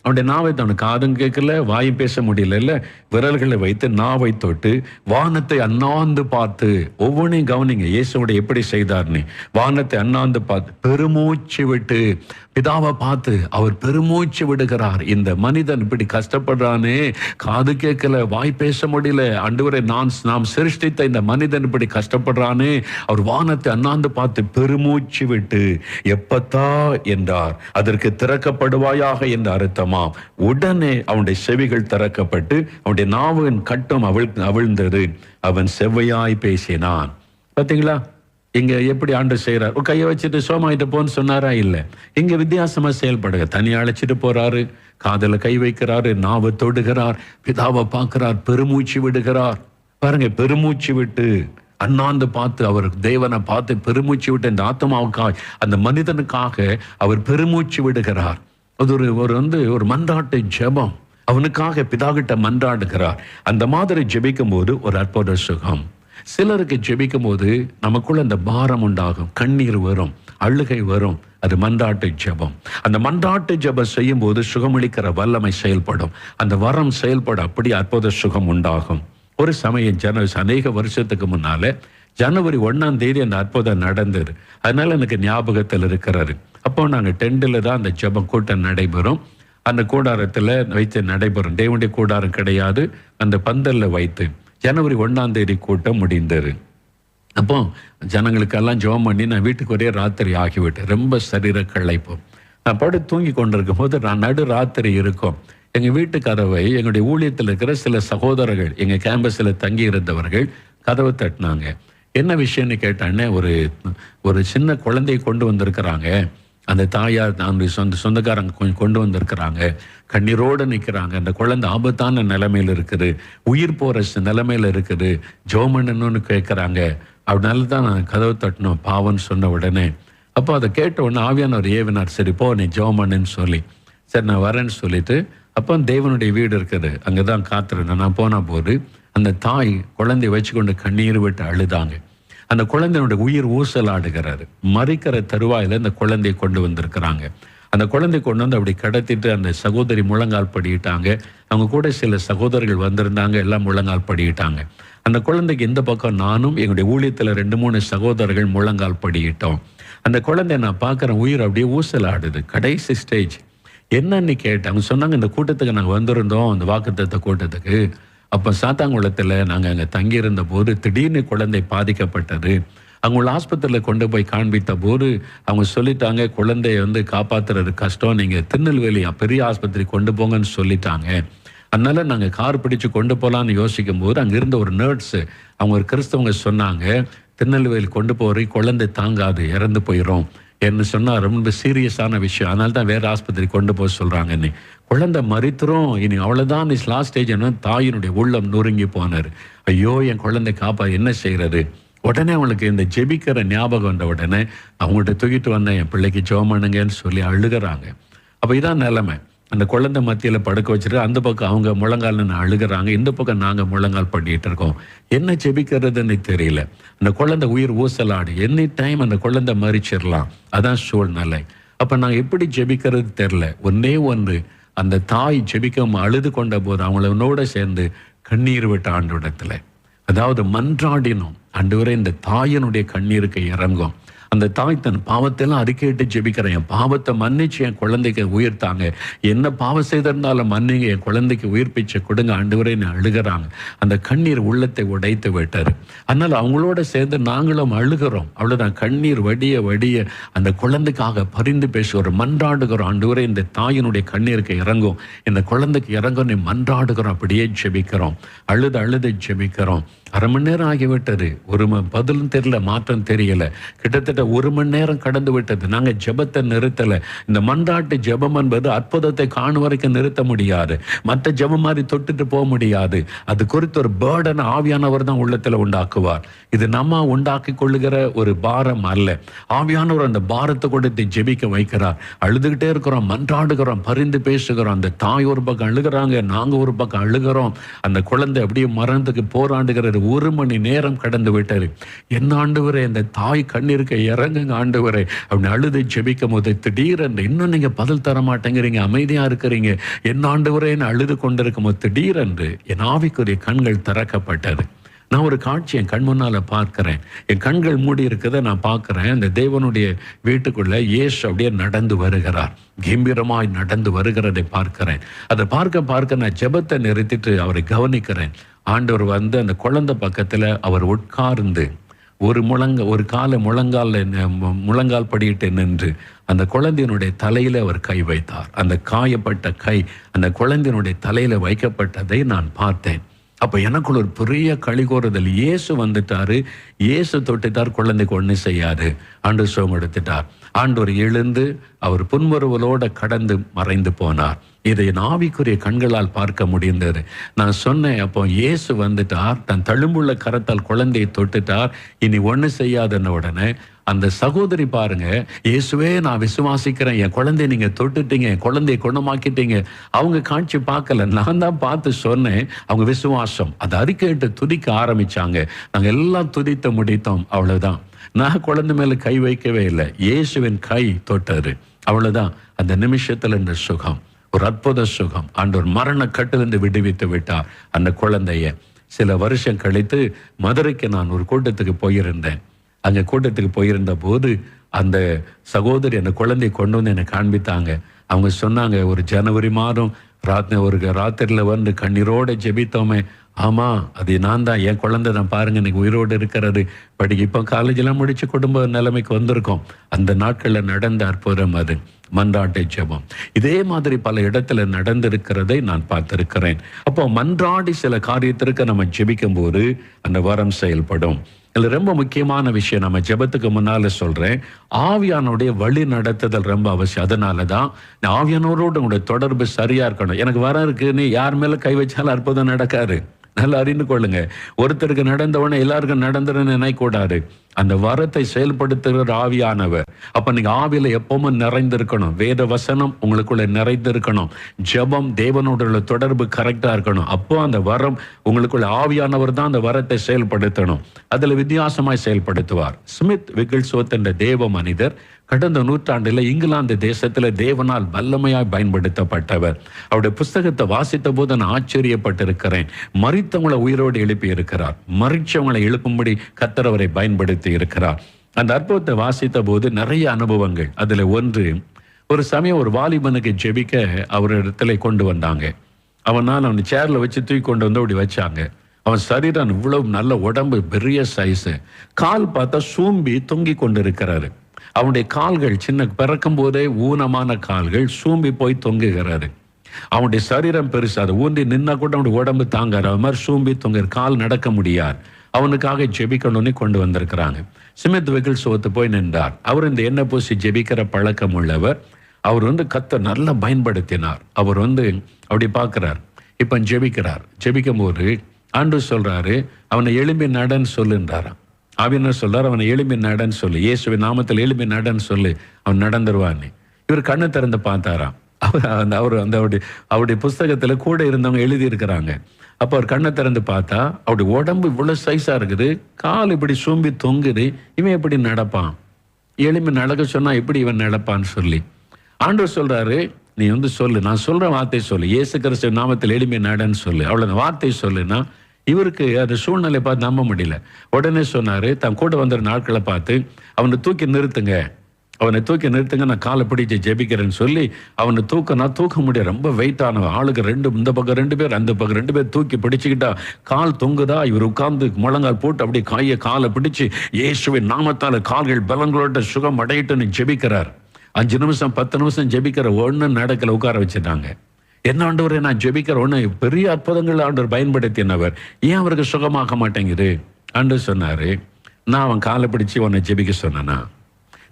அவனுடைய நாவை தொட்டு, காதும் கேட்கல, வாயும் பேச முடியல, இல்ல விரல்களை வைத்து நாவை தொட்டு வானத்தை அண்ணாந்து பார்த்து, ஒவ்வொன்றையும் கவனிங்க இயேசுவோட எப்படி செய்தார்னு. வானத்தை அண்ணாந்து பார்த்து பெருமூச்சு விட்டு, பிதாவை பார்த்து அவர் பெருமூச்சு விடுகிறார். இந்த மனிதன் இப்படி கஷ்டப்படுறானே, காது கேட்கல, வாய் பேச முடியல, ஆண்டவரே நாம் சிருஷ்டித்த இந்த மனிதன் இப்படி கஷ்டப்படுறானே, அவர் வானத்தை அண்ணாந்து பார்த்து பெருமூச்சு விட்டு எப்பத்தா என்றார். அதற்கு திறக்கப்படுவாயாக என்று அர்த்தமா. உடனே அவனுடைய செவிகள் திறக்கப்பட்டு அவனுடைய நாவின் கட்டும் அவிழ்ந்தது, அவன் செவ்வையாய் பேசினான். பாத்தீங்களா இங்க எப்படி ஆண்டவர் செய்யறார்? ஒரு கையை வச்சுட்டு சோமாயிட்டு போன்னு சொன்னாரா? இல்ல, இங்க வித்தியாசமா செயல்படுங்க. தனியா அழைச்சிட்டு போறாரு, காதல கை வைக்கிறாரு, நாவை தொடுகிறார், பிதாவை பார்க்கிறார், பெருமூச்சு விடுகிறார். பாருங்க, பெருமூச்சு விட்டு அண்ணாந்து பார்த்து, அவர் தேவனை பார்த்து பெருமூச்சு விட்டு இந்த ஆத்மாவுக்காக, அந்த மனிதனுக்காக அவர் பெருமூச்சு விடுகிறார். அது ஒரு மன்றாட்டு ஜெபம். அவனுக்காக பிதாகிட்ட மன்றாடுகிறார். அந்த மாதிரி ஜெபிக்கும் போது ஒரு அற்புத சுகம். சிலருக்கு ஜெபிக்கும் போது நமக்குள்ள அந்த பாரம் உண்டாகும், கண்ணீர் வரும், அழுகை வரும். அது மன்றாட்டு ஜெபம். அந்த மன்றாட்டு ஜெபம் செய்யும் போது சுகமளிக்கிற வல்லமை செயல்படும். அந்த வரம் செயல்பட அப்படி அற்புத சுகம் உண்டாகும். ஒரு சமயம் அநேக வருஷத்துக்கு முன்னால ஜனவரி 1 அந்த அற்புதம் நடந்தது. அதனால எனக்கு ஞாபகத்தில் இருக்கிறாரு. அப்போ நாங்கள் டெண்டில் தான் அந்த ஜெபம் கூட்டம் நடைபெறும். அந்த கூடாரத்தில் வைத்து நடைபெறும். தேவனுடைய கூடாரம் கிடையாது, அந்த பந்தல்ல வைத்து ஜனவரி 1 கூட்டம் முடிந்தது. அப்போ ஜனங்களுக்கெல்லாம் ஜெபம் பண்ணி நான் வீட்டுக்கு ஒரே ராத்திரி ஆகிவிட்டேன். ரொம்ப சரீர களைப்போம். நான் படுத்து தூங்கி கொண்டிருக்கும் போது நான் நடு ராத்திரி இருக்கும். எங்கள் வீட்டு கதவை எங்களுடைய ஊழியத்தில் இருக்கிற சில சகோதரர்கள், எங்கள் கேம்பஸில் தங்கி இருந்தவர்கள் கதவை தட்டினாங்க. என்ன விஷயம்னு கேட்டானே, ஒரு ஒரு சின்ன குழந்தையை கொண்டு வந்திருக்கிறாங்க. அந்த தாயார் அந்த சொந்தக்காரங்க கொஞ்சம் கொண்டு வந்திருக்கிறாங்க. கண்ணீரோடு நிற்கிறாங்க. அந்த குழந்தை ஆபத்தான நிலைமையில் இருக்குது, உயிர் போகிற நிலைமையில் இருக்குது, ஜெபம் பண்ணணும்னு கேட்குறாங்க. அதனால தான் நான் கதவை தட்டணும் பாவம்னு சொன்ன உடனே. அப்போ அதை கேட்ட உடனே ஆவியானவர் ஏவினார், சரி போ நீ ஜெபம் பண்ணுன்னு சொல்லி. சரி நான் வரேன்னு சொல்லிட்டு, அப்போ தேவனுடைய வீடு இருக்குது, அங்கே தான் காத்திருந்தேன். நான் போன போது அந்த தாய் குழந்தைய வச்சு கொண்டு கண்ணீர் விட்டு அழுதாங்க. அந்த குழந்தையினுடைய உயிர் ஊசலாடுகிறாரு. மறிக்கிற தருவாயில் அந்த குழந்தையை கொண்டு வந்திருக்கிறாங்க. அந்த குழந்தை கொண்டு வந்து அப்படி கடத்திட்டு அந்த சகோதரி முழங்கால் படியிட்டாங்க. அவங்க கூட சில சகோதரர்கள் வந்திருந்தாங்க, எல்லாம் முழங்கால் படியிட்டாங்க. அந்த குழந்தைக்கு இந்த பக்கம் நானும் எங்களுடைய ஊழியத்தில் 2-3 சகோதரர்கள் முழங்கால் படியிட்டோம். அந்த குழந்தைய நான் பார்க்குறேன், உயிர் அப்படியே ஊசலாடுது. கடைசி ஸ்டேஜ் என்னன்னு கேட்டேன். அவங்க சொன்னாங்க, இந்த கூட்டத்துக்கு நாங்கள் வந்திருந்தோம், அந்த வாக்குத்தத்த கூட்டத்துக்கு. அப்போ சாத்தாங்குளத்தில் நாங்கள் அங்கே தங்கியிருந்த போது திடீர்னு குழந்தை பாதிக்கப்பட்டது. அவங்க உள்ள ஆஸ்பத்திரியில் கொண்டு போய் காண்பித்த போது அவங்க சொல்லிட்டாங்க, குழந்தைய காப்பாற்றுறது கஷ்டம், நீங்கள் திருநெல்வேலி பெரிய ஆஸ்பத்திரி கொண்டு போங்கன்னு சொல்லிட்டாங்க. அதனால நாங்கள் கார் பிடிச்சு கொண்டு போகலான்னு யோசிக்கும் போது அங்கே இருந்த ஒரு நர்ஸு, அவங்க ஒரு கிறிஸ்தவங்க சொன்னாங்க, திருநெல்வேலி கொண்டு போகிற குழந்தை தாங்காது, இறந்து போயிடும் என்ன சொன்னால் ரொம்ப சீரியஸான விஷயம். அதனால தான் வேறு ஆஸ்பத்திரி கொண்டு போக சொல்கிறாங்க. இன்னி குழந்தை மறித்துரும், இனி அவ்வளோதான் இஸ் லாஸ்ட் ஸ்டேஜ். என்ன தாயினுடைய உள்ளம் நொறுங்கி போனார். ஐயோ என் குழந்தை காப்பா, என்ன செய்கிறது? உடனே அவங்களுக்கு இந்த ஜெபிக்கிற ஞாபகம் வந்த உடனே அவங்கள்ட்ட தூக்கிட்டு வந்தேன், என் பிள்ளைக்கு ஜெபம் பண்ணுங்கன்னு சொல்லி அழுகிறாங்க. அப்போ இதான் நிலைமை. அந்த குழந்தை மத்தியில் படுக்க வச்சுட்டு அந்த பக்கம் அவங்க முழங்கால் அழுகிறாங்க, இந்த பக்கம் நாங்கள் முழங்கால் பண்ணிட்டு இருக்கோம். என்ன ஜெபிக்கிறதுன்னு தெரியல. அந்த குழந்தை உயிர் ஊசலாடு, எனி டைம் அந்த குழந்தை மறிச்சிடலாம், அதான் சூழ்நிலை. அப்போ நாங்கள் எப்படி ஜெபிக்கிறது தெரில. ஒன்னே ஒன்று, அந்த தாய் ஜெபிக்க அழுது கொண்ட போது அவங்களோட சேர்ந்து கண்ணீர் விட்ட ஆண்டவரிடத்துல, அதாவது மன்றாடினோம், ஆண்டவரே இந்த தாயினுடைய கண்ணீருக்கு இறங்கும். அந்த தாய் தன் பாவத்தெல்லாம் அறிக்கையிட்டு ஜெபிக்கிறேன், என் பாவத்தை மன்னிச்சு என் குழந்தைக்கு உயிர்த்தாங்க, என்ன பாவம் செய்திருந்தாலும் மன்னிங்க, என் குழந்தைக்கு உயிர் பிச்சை கொடுங்க ஆண்டவரே அழுகிறாங்க. அந்த கண்ணீர் உள்ளத்தை உடைத்து விட்டாரு. அதனால அவங்களோட சேர்ந்து நாங்களும் அழுகிறோம். அவ்வளோதான், கண்ணீர் வடிய வடிய அந்த குழந்தைக்காக பரிந்து பேசுகிறோம், மன்றாடுகிறோம். ஆண்டவரே இந்த தாயினுடைய கண்ணீருக்கு இறங்கும், இந்த குழந்தைக்கு இறங்கும், நீ மன்றாடுகிறோம். அப்படியே ஜெபிக்கிறோம், அழுது ஜெபிக்கிறோம். அரை மணி நேரம் ஆகிவிட்டது, ஒரு பதிலும் தெரியல, மாற்றம் தெரியல. கிட்டத்தட்ட 1 மணி நேரம் கடந்து விட்டது. நாங்கள் ஜெபத்தை நிறுத்தலை. இந்த மன்றாட்டு ஜெபம் என்பது அற்புதத்தை காணும் வரைக்கும் நிறுத்த முடியாது, மற்ற ஜெபம் மாதிரி தொட்டுட்டு போக முடியாது. அது குறித்து ஒரு பேர்டன் ஆவியானவர் தான் உள்ளத்தில் உண்டாக்குவார். இது நம்ம உண்டாக்கி கொள்ளுகிற ஒரு பாரம் அல்ல. ஆவியானவர் அந்த பாரத்தை கொடுத்து ஜெபிக்க வைக்கிறார். அழுதுகிட்டே இருக்கிறோம், மன்றாடுகிறோம், பரிந்து பேசுகிறோம். அந்த தாய் ஒரு பக்கம் அழுகிறாங்க, நாங்கள் ஒரு பக்கம் அழுகிறோம். அந்த குழந்தை அப்படியே மரணத்துக்கு போராடுகிறது. 1 மணி நேரம் கடந்து விட்டாரு. என்ன ஆண்டவரே, இந்த தாய் கண்ணீருக்கு இறங்குங்க ஆண்டவரே அப்படின்னு அழுது ஜெபிக்கும் போது திடீரென்று, இன்னும் நீங்க பதில் தர மாட்டேங்கிறீங்க, அமைதியா இருக்கிறீங்க, என்ன ஆண்டவரே அழுது கொண்டிருக்கும் போது திடீரென்று என் ஆவிக்குரிய கண்கள் திறக்கப்பட்டது. நான் ஒரு காட்சி என் கண் முன்னால பார்க்கிறேன். என் கண்கள் மூடி இருக்கதை நான் பார்க்கிறேன். அந்த தேவனுடைய வீட்டுக்குள்ள இயேசு அப்படியே நடந்து வருகிறார், கம்பீரமாய் நடந்து வருகிறதை பார்க்கிறேன். அதை பார்க்க நான் ஜெபத்தை நிறுத்திட்டு அவரை கவனிக்கிறேன். ஆண்டவர் அந்த குழந்தை பக்கத்துல அவர் உட்கார்ந்து ஒரு காலை முழங்கால் படியிட்டு நின்று அந்த குழந்தையினுடைய தலையில அவர் கை வைத்தார். அந்த காயப்பட்ட கை அந்த குழந்தையினுடைய தலையில வைக்கப்பட்டதை நான் பார்த்தேன். அப்ப எனக்குள்ள ஒரு பெரிய களிகோறுதல். இயேசு வந்துட்டாரு, இயேசு தொட்டுட்டார், குழந்தைக்கு ஒண்ணு செய்யாது, ஆண்டவர் சுகம் எடுத்துட்டார். ஆண்டவர் எழுந்து அவர் புன்முறுவலோட கடந்து மறைந்து போனார். இதை என் ஆவிக்குரிய கண்களால் பார்க்க முடிந்தது. நான் சொன்னேன், அப்போ இயேசு வந்துட்டார், தன் தழும்புள்ள கரத்தால் குழந்தையை தொட்டுட்டார், இனி ஒண்ணு செய்யாதுன்ன உடனே அந்த சகோதரி பாருங்க, இயேசுவே நான் விசுவாசிக்கிறேன், என் குழந்தைய நீங்க தொட்டுட்டீங்க, என் குழந்தைய குணமாக்கிட்டீங்க. அவங்க காட்சி பார்க்கல, நான் தான் பார்த்து சொன்னேன். அவங்க விசுவாசம் அதை அறிக்கையிட்டு துதிக்க ஆரம்பிச்சாங்க. நாங்க எல்லாம் துதித்து முடித்தோம். அவ்வளவுதான். நான் குழந்தை மேல கை வைக்கவே இல்லை, இயேசுவின் கை தொட்டாரு. அவ்வளவுதான். அந்த நிமிஷத்துல இந்த சுகம், ஒரு அற்புத சுகம். ஆண்டவர் மரண கட்டிலிருந்து விடுவித்து விட்டார் அந்த குழந்தைய. சில வருஷம் கழித்து மதுரைக்கு நான் ஒரு கூட்டத்துக்கு போயிருந்தேன். அங்கே கூட்டத்துக்கு போயிருந்த போது அந்த சகோதரி அந்த குழந்தையை கொண்டு வந்து என்னை காண்பித்தாங்க. அவங்க சொன்னாங்க, ஒரு ஜனவரி மாதம் ராத்திரியில் வந்து கண்ணீரோட ஜெபித்தோமே, ஆமா அது நான் தான், என் குழந்தை தான் பாருங்க இன்னைக்கு உயிரோடு இருக்கிறது. இப்போ காலேஜெல்லாம் முடிச்சு குடும்ப நிலைமைக்கு வந்திருக்கோம். அந்த நாட்களில் நடந்த அற்புதம் அது மன்றாட்டை ஜெபம். இதே மாதிரி பல இடத்துல நடந்திருக்கிறதை நான் பார்த்திருக்கிறேன். அப்போ மன்றாடி சில காரியத்திற்கு நம்ம ஜெபிக்கும் போது அந்த வரம் செயல்படும். இதுல ரொம்ப முக்கியமான விஷயம், நம்ம ஜெபத்துக்கு முன்னால சொல்றேன், ஆவியானுடைய வழி நடத்துதல் ரொம்ப அவசியம். அதனாலதான் ஆவியானவரோடு உங்களுடைய தொடர்பு சரியா இருக்கணும். எனக்கு வரம் இருக்குன்னு யார் மேல கை வச்சாலும் அற்புதம் நடக்காது. நல்லா அறிந்து கொள்ளுங்க. ஒருத்தருக்கு நடந்தவொடனே எல்லாருக்கும் நடந்துருன்னு நினைக்கூடாது. அந்த வரத்தை செயல்படுத்துகிற ஆவியானவர். அப்ப நீங்க ஆவியில எப்பவும் நிறைந்திருக்கணும். வேத வசனம் உங்களுக்குள்ள நிறைந்திருக்கணும். ஜெபம், தேவனோட தொடர்பு கரெக்டா இருக்கணும். அப்போ அந்த வரம் உங்களுக்குள்ள, ஆவியானவர் தான் அந்த வரத்தை செயல்படுத்தணும். அதுல வித்தியாசமாய் செயல்படுத்துவார். ஸ்மித் விகில்ஸ்வொர்த் என்ற தேவ மனிதர் கடந்த நூற்றாண்டில் இங்கிலாந்து தேசத்துல தேவனால் வல்லமையாய் பயன்படுத்தப்பட்டவர். அவருடைய புஸ்தகத்தை வாசித்த போது நான் ஆச்சரியப்பட்டிருக்கிறேன். மரித்தவங்களை உயிரோடு எழுப்பி இருக்கிறார். மரிச்சவங்களை எழுப்பும்படி கர்த்தர் அவரை பயன்படுத்தி இருக்கிறார். அந்த அற்புதத்தை வாசித்த போது நிறைய அனுபவங்கள். அதுல ஒன்று, ஒரு சமயம் ஒரு வாலிபனுக்கு ஜெபிக்க அவரிடத்துல கொண்டு வந்தாங்க. அவனால் அவன் சேர்ல வச்சு தூக்கி கொண்டு வந்து அப்படி வச்சாங்க. அவன் சரீரம் இவ்வளவு நல்ல உடம்பு, பெரிய சைஸ், கால் பார்த்தா சூம்பி தொங்கி கொண்டு இருக்கிறாரு. அவனுடைய கால்கள் சின்ன, பிறக்கும் போதே ஊனமான கால்கள், சூம்பி போய் தொங்குகிறாரு. அவனுடைய சரீரம் பெருசு, அதை ஊன்றி நின்னா கூட அவனுடைய உடம்பு தாங்காரு. அது மாதிரி சூம்பி தொங்குற, கால் நடக்க முடியாது. அவனுக்காக ஜெபிக்கணும்னு கொண்டு வந்திருக்கிறாங்க. ஸ்மித் விகில்ஸ்வொர்த் போய் நின்றார். அவர் இந்த எண்ணெய் பூசி ஜெபிக்கிற பழக்கம் உள்ளவர். அவர் கர்த்தர் நல்லா பயன்படுத்தினார். அவர் அப்படி பார்க்கிறார். இப்ப ஜெபிக்கிறார். ஜெபிக்கும் போது ஆண்டவர் சொல்றாரு, அவனை எழும்பி நடன்னு சொல்லுன்றாராம். ஆவியானவர் சொல்றாரு, அவனை எழும்பி நடன்னு சொல்லு, இயேசுவின் நாமத்தில் எழும்பி நடன்னு சொல்லு, அவன் நடந்துருவான்னு. இவர் கண்ணை திறந்து பார்த்தாராம். அவருடைய புஸ்தகத்துல கூட இருந்தவங்க எழுதி இருக்கிறாங்க. அப்ப அவர் கண்ணை திறந்து பார்த்தா அவருடைய உடம்பு இவ்வளவு சைஸா இருக்குது, கால் இப்படி சூம்பி தொங்குது. இவன் எப்படி நடப்பான்? எழும்பி நடக்க சொன்னா எப்படி இவன் நடப்பான்னு சொல்லி ஆண்டவர் சொல்றாரு, நீ சொல்லு, நான் சொல்ற வார்த்தை சொல்லு, இயேசு கிறிஸ்து நாமத்தில் எழும்பி நடன்னு சொல்லு. அவ்வளவு வார்த்தை சொல்லுன்னா இவருக்கு அந்த சூழ்நிலை பார்த்து நம்ப முடியல. உடனே சொன்னாரு, தான் கூட வந்த நாட்களை பார்த்து, அவனை தூக்கி நிறுத்துங்க, நான் காலை பிடிச்சு ஜெபிக்கிறேன்னு சொல்லி அவனை தூக்க முடியாது. ரொம்ப வெயிட்டானவன், ஆளுக்கு இந்த பக்கம் 2 பேர், அந்த பக்கம் 2 பேர் தூக்கி பிடிச்சுக்கிட்டா கால் தொங்குதா. இவர் உட்கார்ந்து முழங்கால் போட்டு அப்படியே காலை பிடிச்சு இயேசுவின் நாமத்தால கால்கள் பலங்களோட சுகம் அடையிட்டுன்னு ஜெபிக்கிறார். 5 நிமிஷம் 10 நிமிஷம் ஜெபிக்கிற, ஒன்னும் நடக்கல, உட்கார வச்சுட்டாங்க. என்ன ஆண்டவரே, நான் ஜெபிக்கிற ஒண்ணு பெரிய அற்புதங்கள் ஆண்டவர் பயன்படுத்தினவர், ஏன் அவருக்கு சுகமாக மாட்டேங்குது? ஆண்டவர் சொன்னாரு, நான் அவன் காலை பிடிச்சு உன்னை ஜெபிக்க சொன்னா,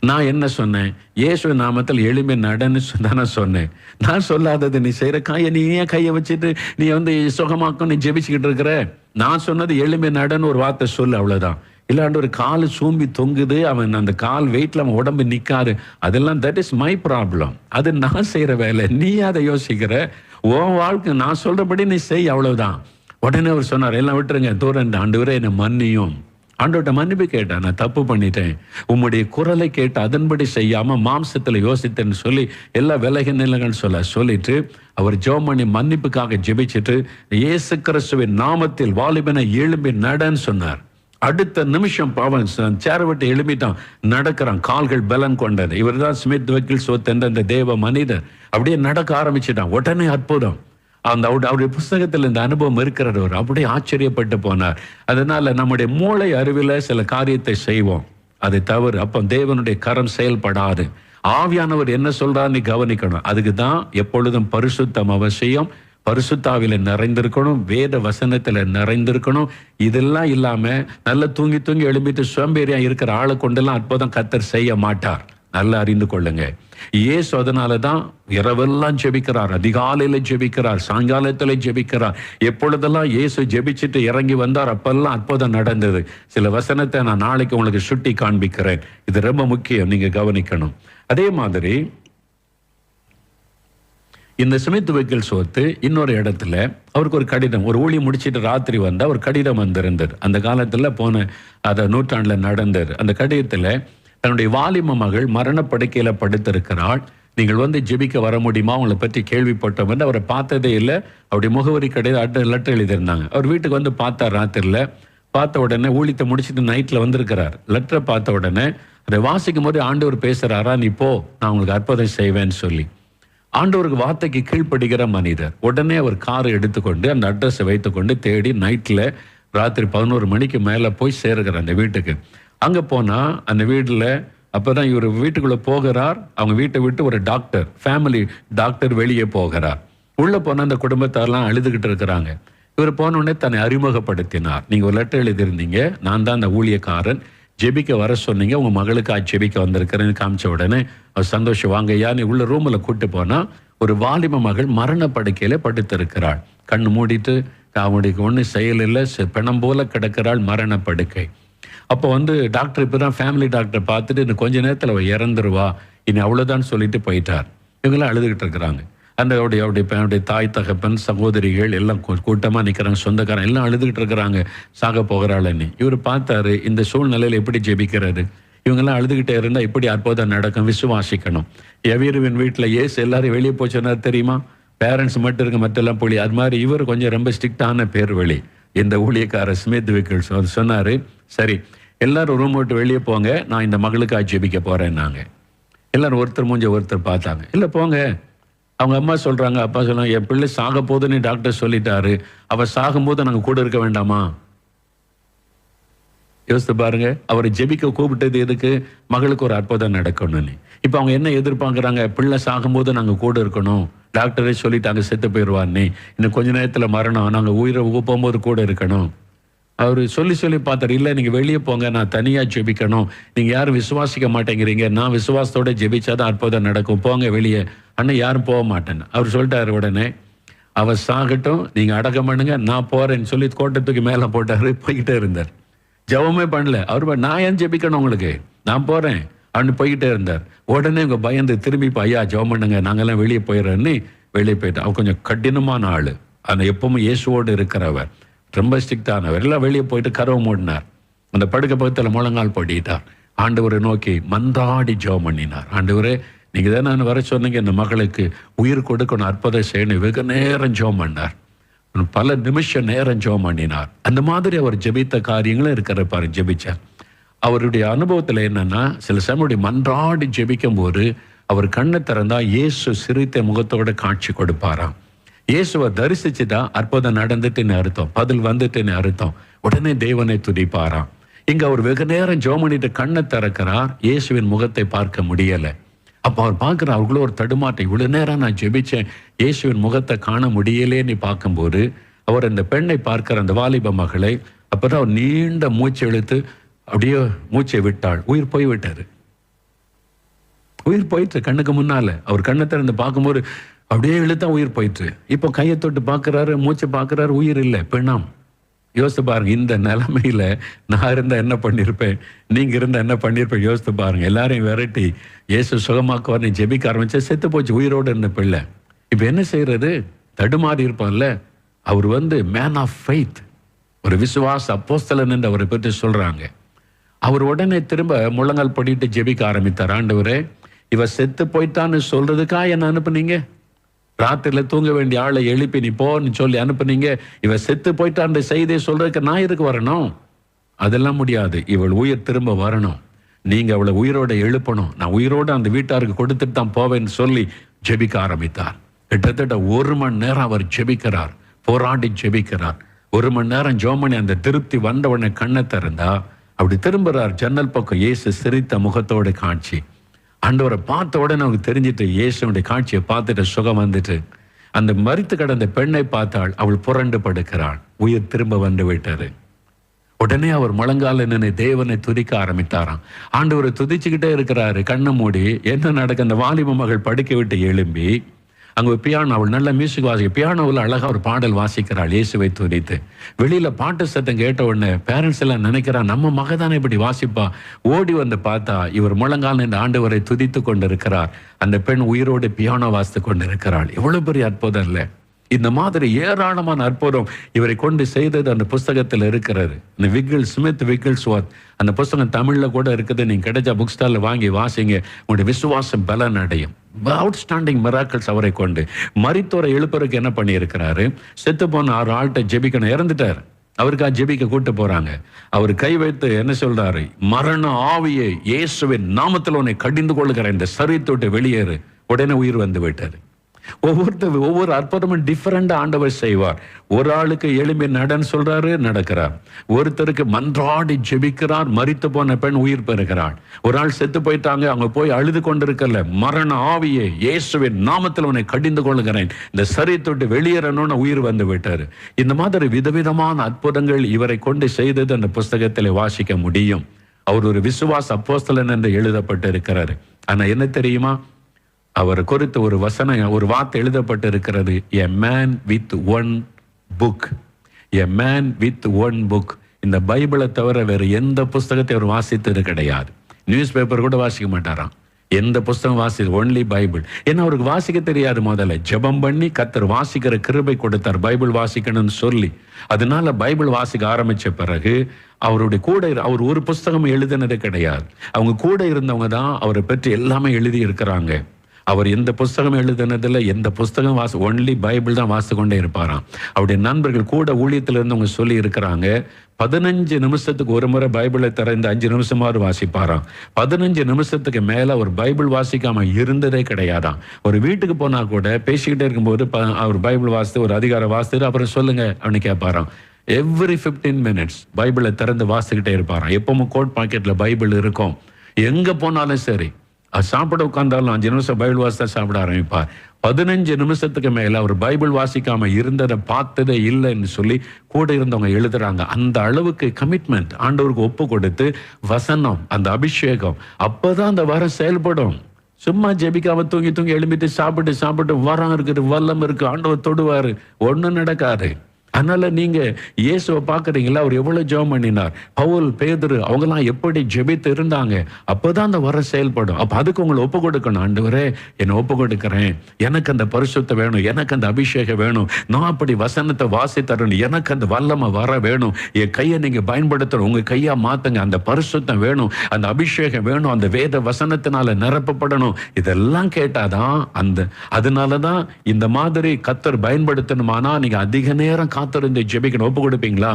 நான் என்ன சொன்னேன்? இயேசு நாமத்தில் எழும்பி நடன்னு தானே சொன்னேன். நான் சொல்லாதது நீ செய்யற காய, நீ ஏன் கையை வச்சுட்டு நீ சுகமாக்கும் நீ ஜெபிச்சுக்கிட்டு இருக்கிற? நான் சொன்னது எழும்பி நடன்னு ஒரு வார்த்தை சொல்லு, அவ்வளவுதான். இல்லாண்டு ஒரு கால் சூம்பி தொங்குது, அவன் அந்த கால் வெயிட்ல அவன் உடம்பு நிக்காது, அதெல்லாம் தட் இஸ் மை ப்ராப்ளம். அது நான் செய்யற வேலை, நீ அதை யோசிக்கிற. உன் வாழ்க்கை நான் சொல்றபடி நீ செய், அவ்வளவுதான். உடனே அவர் சொன்னார், எல்லாம் விட்டுருங்க, தூரம் ஆண்டவரே என்னை மன்னியும். ஆண்டவர்கிட்ட மன்னிப்பு கேட்டேன், நான் தப்பு பண்ணிட்டேன், உம்முடைய குரலை கேட்டு அதன்படி செய்யாம மாம்சத்துல யோசித்தேன்னு சொல்லி எல்லா விலகி நிலைகள்னு சொல்லிட்டு அவர் ஜெபம் பண்ணி மன்னிப்புக்காக ஜெபிச்சுட்டு இயேசு கிறிஸ்துவின் நாமத்தில் வாலிபனை எழும்பி நடன்னு சொன்னார். அடுத்த நிமிஷம் பாவன் சேர விட்டு எழுப்பிட்டான், நடக்கிறான், கால்கள் பலன் கொண்டது. இவர் தான் ஸ்மித் விகில்ஸ்வொர்த் என்ற அந்த தேவ மனிதர். அப்படியே நடக்க ஆரம்பிச்சிட்டான். உடனே அற்புதம். அவருடைய புஸ்தகத்தில் இந்த அனுபவம் இருக்கிறவர் அப்படியே ஆச்சரியப்பட்டு போனார். அதனால நம்முடைய மூளை அறிவில சில காரியத்தை செய்வோம், அது தவறு. அப்ப தேவனுடைய கரம் செயல்படாது. ஆவியானவர் என்ன சொல்றான்னு கவனிக்கணும். அதுக்கு தான் எப்பொழுதும் பரிசுத்தம் அவசியம். பரிசுத்தாவில நிறைந்திருக்கணும், வேத வசனத்துல நிறைந்திருக்கணும். இதெல்லாம் இல்லாம நல்லா தூங்கி எழும்பிட்டு சோம்பேறியா இருக்கிற ஆளை கொண்டெல்லாம் அற்புதம் கர்த்தர் செய்ய மாட்டார். நல்லா அறிந்து கொள்ளுங்க. இயேசு அதனாலதான் இரவெல்லாம் ஜெபிக்கிறார், அதிகாலையில ஜெபிக்கிறார், சாயங்காலத்துல ஜெபிக்கிறார். எப்பொழுதெல்லாம் இயேசு ஜெபிச்சுட்டு இறங்கி வந்தார், அப்பெல்லாம் அற்புதம் நடந்தது. சில வசனத்தை நான் நாளைக்கு உங்களுக்கு சுட்டி காண்பிக்கிறேன். இது ரொம்ப முக்கியம், நீங்க கவனிக்கணும். அதே மாதிரி இந்த ஸ்மித் விகில்ஸ்வொர்த் இன்னொரு இடத்துல அவருக்கு ஒரு கடிதம், ஒரு ஊழியம் முடிச்சுட்டு ராத்திரி வந்தா ஒரு கடிதம் வந்திருந்தது. அந்த காலத்துல போன அத நூற்றாண்டுல நடந்தது. அந்த கடிதத்துல தன்னுடைய வாலிப மகள் மரணப்படுக்கையில படுத்திருக்கிறாள், நீங்கள் ஜெபிக்க வர முடியுமா, அவங்களை பற்றி கேள்விப்பட்டோம் என்று. அவரை பார்த்ததே இல்லை. அவருடைய முகவரி கடிதம் லெட்டர் எழுதியிருந்தாங்க. அவர் வீட்டுக்கு பார்த்தார். ராத்திரில பார்த்த உடனே ஊழியத்தை முடிச்சுட்டு நைட்ல வந்திருக்கிறார். லெட்டரை பார்த்த உடனே அதை வாசிக்கும் போது ஆண்டவர் பேசுறாரா, நீ போ, நான் உங்களுக்கு அற்புதம் செய்வேன்னு சொல்லி. ஆண்டவருக்கு வார்த்தைக்கு கீழ்ப்படுகிற மனிதர். உடனே அவர் காரை எடுத்துக்கொண்டு அந்த அட்ரஸை வைத்துக்கொண்டு தேடி நைட்ல ராத்திரி 11 மணிக்கு மேல போய் சேருகிறார் அந்த வீட்டுக்கு. அங்க போனா அந்த வீட்டுல அப்பதான் இவர் வீட்டுக்குள்ள போகிறார். அவங்க வீட்டை விட்டு ஒரு டாக்டர், ஃபேமிலி டாக்டர் வெளியே போகிறார். உள்ள போன அந்த குடும்பத்தாரெல்லாம் அழுதுகிட்டு இருக்கிறாங்க. இவர் போன உடனே தன்னை அறிமுகப்படுத்தினார். நீங்க ஒரு லெட்டர் எழுதியிருந்தீங்க, நான் தான் அந்த ஊழியக்காரன், ஜெபிக்க வர சொன்னீங்க, உங்க மகளுக்கு ஜெபிக்க வந்திருக்கிறேன்னு காமிச்ச உடனே அவர் சந்தோஷம், வாங்கய்யா நீ உள்ள ரூம்ல கூட்டு போனா ஒரு வாலிப மகள் மரண படுக்கையில படுத்திருக்கிறாள். கண்ணு மூடிட்டு அவனுக்கு ஒண்ணு செயல் இல்லை, பிணம் போல கிடக்கிறாள், மரண படுக்கை. அப்போ டாக்டர் இப்பதான் ஃபேமிலி டாக்டர் பார்த்துட்டு இன்னும் கொஞ்ச நேரத்தில் அவ இறந்துருவா, இனி அவ்வளவுதான் சொல்லிட்டு போயிட்டார். இவங்களாம் அழுதுகிட்டு இருக்கிறாங்க. அவருடைய தாய் தகப்பன் சகோதரிகள் எல்லாம் கூட்டமா நிக்கிறாங்க, சொந்தக்காரன் எல்லாம் அழுதுகிட்டு இருக்கிறாங்க, சாக போகிறாள்னு. இவர் பார்த்தாரு இந்த சூழ்நிலையில எப்படி ஜெபிக்கிறாரு. இவங்கெல்லாம் அழுதுகிட்டே இருந்தா இப்படி அற்புதம் நடக்கும், விசுவாசிக்கணும். எவீருவின் வீட்டுல ஏசு எல்லாரும் வெளியே போச்சுன்னா தெரியுமா, பேரண்ட்ஸ் மட்டும் இருக்க மற்றெல்லாம் போலி. அது மாதிரி இவர் கொஞ்சம் ரொம்ப ஸ்ட்ரிக்டான பேர் வழி. இந்த ஊழியக்காரர் ஸ்மித் விக்கிள்ஸ் அவர் சொன்னாரு, சரி எல்லாரும் ரூம் விட்டு வெளியே போங்க, நான் இந்த மகளுக்கு ஜெபிக்க போறேன். நாங்க எல்லாரும் ஒருத்தர் மூஞ்ச ஒருத்தர் பார்த்தாங்க. இல்ல போங்க. அவங்க அம்மா சொல்றாங்க, அப்பா சொல்றாங்க, என் பிள்ளை சாக போதுன்னு டாக்டர் சொல்லிட்டாரு, அவ சாகும்போது நாங்க கூட இருக்க வேண்டாமா? யோசித்து பாருங்க. அவரை ஜெபிக்க கூப்பிட்டது எதுக்கு? மகளுக்கு ஒரு அற்புதம் நடக்கணும்னு. இப்ப அவங்க என்ன எதிர்பார்க்கறாங்க? பிள்ளை சாகும்போது நாங்க கூட இருக்கணும், டாக்டரே சொல்லிட்டாங்க செத்து போயிடுவான்னு, இன்னும் கொஞ்ச நேரத்துல மரணம், நாங்க உயிரை போகும்போது கூட இருக்கணும். அவரு சொல்லி பார்த்தாரு, இல்ல நீங்க வெளியே போங்க, நான் தனியா ஜெபிக்கணும், நீங்க யாரும் விசுவாசிக்க மாட்டேங்கிறீங்க, நான் விசுவாசத்தோட ஜெபிச்சாதான் அற்புதம் நடக்கும், போங்க வெளியே. அண்ணன் யாரும் போக மாட்டேன்னு அவர் சொல்லிட்டாரு. உடனே அவ சாகட்டும், நீங்க அடக்கம் பண்ணுங்க, நான் போறேன்னு சொல்லி கோட்டத்துக்கு மேல போட்டாரு, போய்கிட்டே இருந்தார். ஜெபமே பண்ணல அவரு. நான் ஏன் ஜெபிக்கணும் உங்களுக்கு, நான் போறேன் அப்படின்னு போய்கிட்டே இருந்தார். உடனே இவங்க பயந்து திரும்பி ஐயா ஜெபம் பண்ணுங்க, நாங்கெல்லாம் வெளியே போயிடறேன்னு வெளியே போயிட்டோம். அவர் கொஞ்சம் கடினமான ஆளு, ஆனா எப்பவுமே இயேசுவோடு இருக்கிறவர், ரொம்ப ஸ்ட்ரிக்டானவர். எல்லாம் வெளியே போயிட்டு கதவை மூடினார். அந்த படுக்க பக்கத்துல முழங்கால் படிட்டார். ஆண்டவரை நோக்கி மன்றாடி ஜெபம் பண்ணினார். ஆண்டவரே நீங்க தான் நான் வர சொன்னீங்க, இந்த மகளுக்கு உயிர் கொடுக்கணும், அற்புதம் செய்யணும். வெகு நேரம் ஜெபம் பண்ணார், பல நிமிஷம் நேரம் ஜெபம் பண்ணினார். அந்த மாதிரி அவர் ஜெபித்த காரியங்களும் இருக்கிற பாரு, ஜெபிச்சார். அவருடைய அனுபவத்துல என்னன்னா, சில சமயம் மன்றாடி ஜெபிக்கும் போது அவர் கண்ணை திறந்தா இயேசு சிரித்த முகத்தோட காட்சி கொடுப்பாராம். இயேசுவை தரிசிச்சுட்டா அற்புதம் நடந்துட்டுன்னு அர்த்தம், பதில் வந்துட்டுன்னு அர்த்தம். உடனே தேவனை துதிப்பாராம். இங்க அவர் வெகு நேரம் ஜெபம் பண்ணிட்டு கண்ணை திறக்கிறார், இயேசுவின் முகத்தை பார்க்க முடியல. அப்ப அவர் பார்க்கிறார், அவர்களோ ஒரு தடுமாட்டம், இவ்வளவு நேரம் நான் ஜெபிச்சேன், இயேசுவின் முகத்தை காண முடியலேன்னு பார்க்கும்போது அவர் அந்த பெண்ணை பார்க்கிற, அந்த வாலிப மகளை. அப்பதான் அவர் நீண்ட மூச்சு இழுத்து அப்படியே மூச்சை விட்டாள். உயிர் போய் விட்டாரு, உயிர் போயிட்டு கண்ணுக்கு முன்னால. அவர் கண்ணை திறந்து பார்க்கும்போது அப்படியே இழுத்தா உயிர் போயிட்டு. இப்போ கையை தொட்டு பார்க்கிறாரு, மூச்சு பார்க்கிறாரு, உயிர் இல்லை, பெண்ணாம். யோசித்து பாருங்க, இந்த நிலைமையில நான் இருந்தா என்ன பண்ணிருப்பேன், நீங்க இருந்தா என்ன பண்ணிருப்பேன், யோசித்து பாருங்க. எல்லாரையும் விரட்டி இயேசு சுகமாக்குவார்னு ஜெபிக்க ஆரம்பிச்சா செத்து போச்சு உயிரோடு இருந்த பிள்ளை. இப்ப என்ன செய்யறது? தடுமாறி இருப்பான்ல. அவர் மேன் ஆஃப் ஃபெய்த், ஒரு விசுவாச அப்போஸ்தலன் என்று அவரை பற்றி சொல்றாங்க. அவர் உடனே திரும்ப முழங்கால் படிட்டு ஜெபிக்க ஆரம்பித்தார். ஆண்டவரே இவ செத்து போயிட்டான்னு சொல்றதுக்கா என்ன அனுப்புனீங்க? ராத்திரில தூங்க வேண்டிய ஆளை எழுப்பி நீ போன்னு சொல்லி அனுப்புனீங்க. இவ செத்து போயிட்டான்ற செய்தியை சொல்றதுக்கு நான் எதுக்கு வரணும்? அதெல்லாம் முடியாது, இவள் உயிர் திரும்ப வரணும், நீங்க அவளை உயிரோட எழுப்பணும், நான் உயிரோட அந்த வீட்டாருக்கு கொடுத்துட்டு தான் போவேன்னு சொல்லி ஜெபிக்க ஆரம்பித்தார். கிட்டத்தட்ட 1 மணி நேரம் அவர் ஜெபிக்கிறார், போராடி ஜெபிக்கிறார். 1 மணி நேரம் ஜெபம் பண்ணி அந்த திருப்தி வந்தவனை கண்ணை திறந்தா அப்படி திரும்புறார். ஜன்னல் பக்கம் இயேசு சிரித்த முகத்தோட காட்சி. ஆண்டவரை பார்த்த உடனே அவருக்கு தெரிஞ்சிட்டு, இயேசுடைய காட்சியை பார்த்துட்டு சுகம் வந்துட்டு. அந்த மரித்து கிடந்த பெண்ணை பார்த்தாள், அவள் புரண்டு படுக்கிறாள், உயிர் திரும்ப வந்து விட்டாரு. உடனே அவர் முழங்கால நின்று தேவனை துதிக்க ஆரம்பித்தாராம். ஆண்டவரை துதிச்சுக்கிட்டே இருக்கிறாரு, கண்ணை மூடி. என்ன நடக்க? அந்த வாலிப மகள் படுக்க விட்டு எழும்பி அங்க பியானோ, அவள் நல்ல மியூசிக் வாசிக்க, பியானோவில் அழகா ஒரு பாடல் வாசிக்கிறாள் இயேசுவை துதித்து. வெளியில பாட்டு சத்தம் கேட்ட உடனே பேரண்ட்ஸ் எல்லாம் நினைக்கிறா, நம்ம மக தானே இப்படி வாசிப்பா. ஓடி வந்து பார்த்தா இவர் முழங்கால் இந்த ஆண்டவரை துதித்து கொண்டிருக்கிறார். அந்த பெண் உயிரோடு பியானோ வாசித்து கொண்டிருக்கிறாள். எவ்வளவு பெரிய அற்புதம் இல்லை? இந்த மாதிரி ஏராளமான அற்புதம் இவரை கொண்டு செய்தது அந்த புஸ்தகத்தில் இருக்கிறது. இந்த ஸ்மித் விக்கிள்ஸ்வொர்த் அந்த புஸ்தகம் தமிழ்ல கூட இருக்குது. நீங்க கிடைச்சா புக் ஸ்டால்ல வாங்கி வாசிங்க, உங்களுடைய விசுவாசம் பலன் அடையும். அவுட்ஸ்டாண்டிங் மிராக்கிள்ஸ் அவரை கொண்டு. மரித்தோரை எழுப்புறதுக்கு என்ன பண்ணி இருக்கிறாரு? செத்து போன 6 ஆள்கிட்ட ஜெபிக்கணும், இறந்துட்டார், அவருக்கா ஜெபிக்க கூட்டு போறாங்க. அவர் கை வைத்து என்ன சொல்றாரு? மரண ஆவியை இயேசுவின் நாமத்தில் உன்னை கடிந்து கொள்ளுகிற இந்த சரீரத்தை விட்டு வெளியேறு. உடனே உயிர் வந்து விட்டாரு. ஒவ்வொரு அற்புதமும் டிஃபரெண்டா ஆண்டவர் செய்வார். ஒரு ஆளுக்கு எலும்பி நடன்னு சொல்றாரு, நடக்கிறார். ஒருத்தருக்கு மன்றாடி ஜெபிக்கிறார், மரித்து போன பெண் உயிர் பெறுகிறாள். ஒரு ஆள் செத்து போயிட்டாங்க, அவங்க போய் அழுது கொண்டிருக்கல, மரண ஆவியே இயேசுவின் நாமத்தில் உன்னை கடிந்து கொள்கிறேன், இந்த சரீரத்தை வெளியேறணும்னு உயிர் வந்து விட்டாரு. இந்த மாதிரி விதவிதமான அற்புதங்கள் இவரை கொண்டு செய்தது அந்த புஸ்தகத்தில் வாசிக்க முடியும். அவர் ஒரு விசுவாச அப்போஸ்தலன் என்று எழுதப்பட்டு இருக்கிறாரு. ஆனா என்ன தெரியுமா, அவர் குறித்து ஒரு வார்த்தை எழுதப்பட்டு இருக்கிறது, a man with one book. a man with one book. இந்த பைபிளை தவிர வேறு எந்த புஸ்தகத்தை அவர் வாசித்தது கிடையாது. நியூஸ் பேப்பர் கூட வாசிக்க மாட்டாராம். எந்த புஸ்தகம் ஒன்லி பைபிள். ஏன்னா அவருக்கு வாசிக்க தெரியாது. முதல்ல ஜெபம் பண்ணி கர்த்தர் வாசிக்கிற கிருபை கொடுத்தார் பைபிள் வாசிக்கணும்னு சொல்லி. அதனால பைபிள் வாசிக்க ஆரம்பிச்ச பிறகு அவருடைய கூட அவர் ஒரு புஸ்தகம் எழுதினது கிடையாது. அவங்க கூட இருந்தவங்க தான் அவரை பற்றி எல்லாமே எழுதி இருக்கிறாங்க. அவர் எந்த புஸ்தகம் எழுதினதில்லை, எந்த புஸ்தகம் ஒன்லி பைபிள் தான் வாசித்து கொண்டே இருப்பாராம். அவருடைய நண்பர்கள் கூட ஊழியத்தில் இருந்தவங்க சொல்லி இருக்கிறாங்க, 15 நிமிஷத்துக்கு ஒரு முறை பைபிளை திறந்து 5 நிமிஷமாவது வாசிப்பாராம். 15 நிமிஷத்துக்கு மேல அவர் பைபிள் வாசிக்காம இருந்ததே கிடையாதாம். ஒரு வீட்டுக்கு போனா கூட பேசிக்கிட்டே இருக்கும்போது அவர் பைபிள் வாசித்து ஒரு அதிகாரம் வாசித்து அப்புறம் சொல்லுங்க அப்படின்னு கேட்பாராம். எவ்ரி 15 minutes பைபிளை திறந்து வாசிக்கிட்டே இருப்பாராம். எப்பவும் கோட் பாக்கெட்ல பைபிள் இருக்கும். எங்க போனாலும் சரி, சாப்பிட உட்கார்ந்தாலும் 5 நிமிஷம் பைபிள் வாசித்தா சாப்பிட ஆரம்பிப்பார். 15 நிமிஷத்துக்கு மேல அவர் பைபிள் வாசிக்காம இருந்ததை பார்த்ததே இல்லைன்னு சொல்லி கூட இருந்தவங்க எழுதுறாங்க. அந்த அளவுக்கு கமிட்மெண்ட், ஆண்டவருக்கு ஒப்பு கொடுத்து வசனம், அந்த அபிஷேகம், அப்பதான் அந்த வரம் செயல்படும். சும்மா ஜெபிக்காம தூங்கி எழும்பிட்டு சாப்பிட்டு வரம் இருக்குது, வல்லம் இருக்கு, ஆண்டவர் தொடுவாரு, ஒண்ணும் நடக்காது. அதனால நீங்க இயேசுவை பாக்குறீங்களா, அவர் எவ்வளவு ஜெபம் பண்ணினார், பவுல், பேதுரு அவங்கெல்லாம் எப்படி ஜெபித்து இருந்தாங்க, அப்பதான் அந்த வர செயல்படும். அப்ப அதுக்கு உங்களை ஒப்பு கொடுக்கணும். ஆண்டவரே என்னை ஒப்பு கொடுக்கிறேன், எனக்கு அந்த பரிசுத்தம் வேணும், எனக்கு அந்த அபிஷேகம் வேணும், நான் அப்படி வசனத்தை வாசித்தரணும், எனக்கு அந்த வல்லமை வர வேணும், என் கையை நீங்க பயன்படுத்தணும், உங்க கையா மாத்துங்க, அந்த பரிசுத்தம் வேணும், அந்த அபிஷேகம் வேணும், அந்த வேத வசனத்தினால நிரப்பப்படணும். இதெல்லாம் கேட்டாதான் அதனாலதான் இந்த மாதிரி கர்த்தர் பயன்படுத்தணுமானா நீங்க அதிக நேரம் காத்திருந்து ஜெபிக்கணும். ஒப்பு கொடுப்பீங்களா?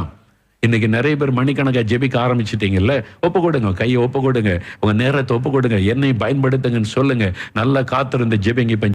இன்னைக்கு நிறைய பேர் மணிக்கணக்கா ஜெபிக்க ஆரம்பிச்சிட்டீங்கல்ல, ஒப்பு கொடுங்க, கையை ஒப்பு கொடுங்க, உங்க நேரத்தை ஒப்பு கொடுங்க, என்னை பயன்படுத்துங்கன்னு சொல்லுங்க. நல்லா காத்திருந்து ஜெபிங்க. இப்ப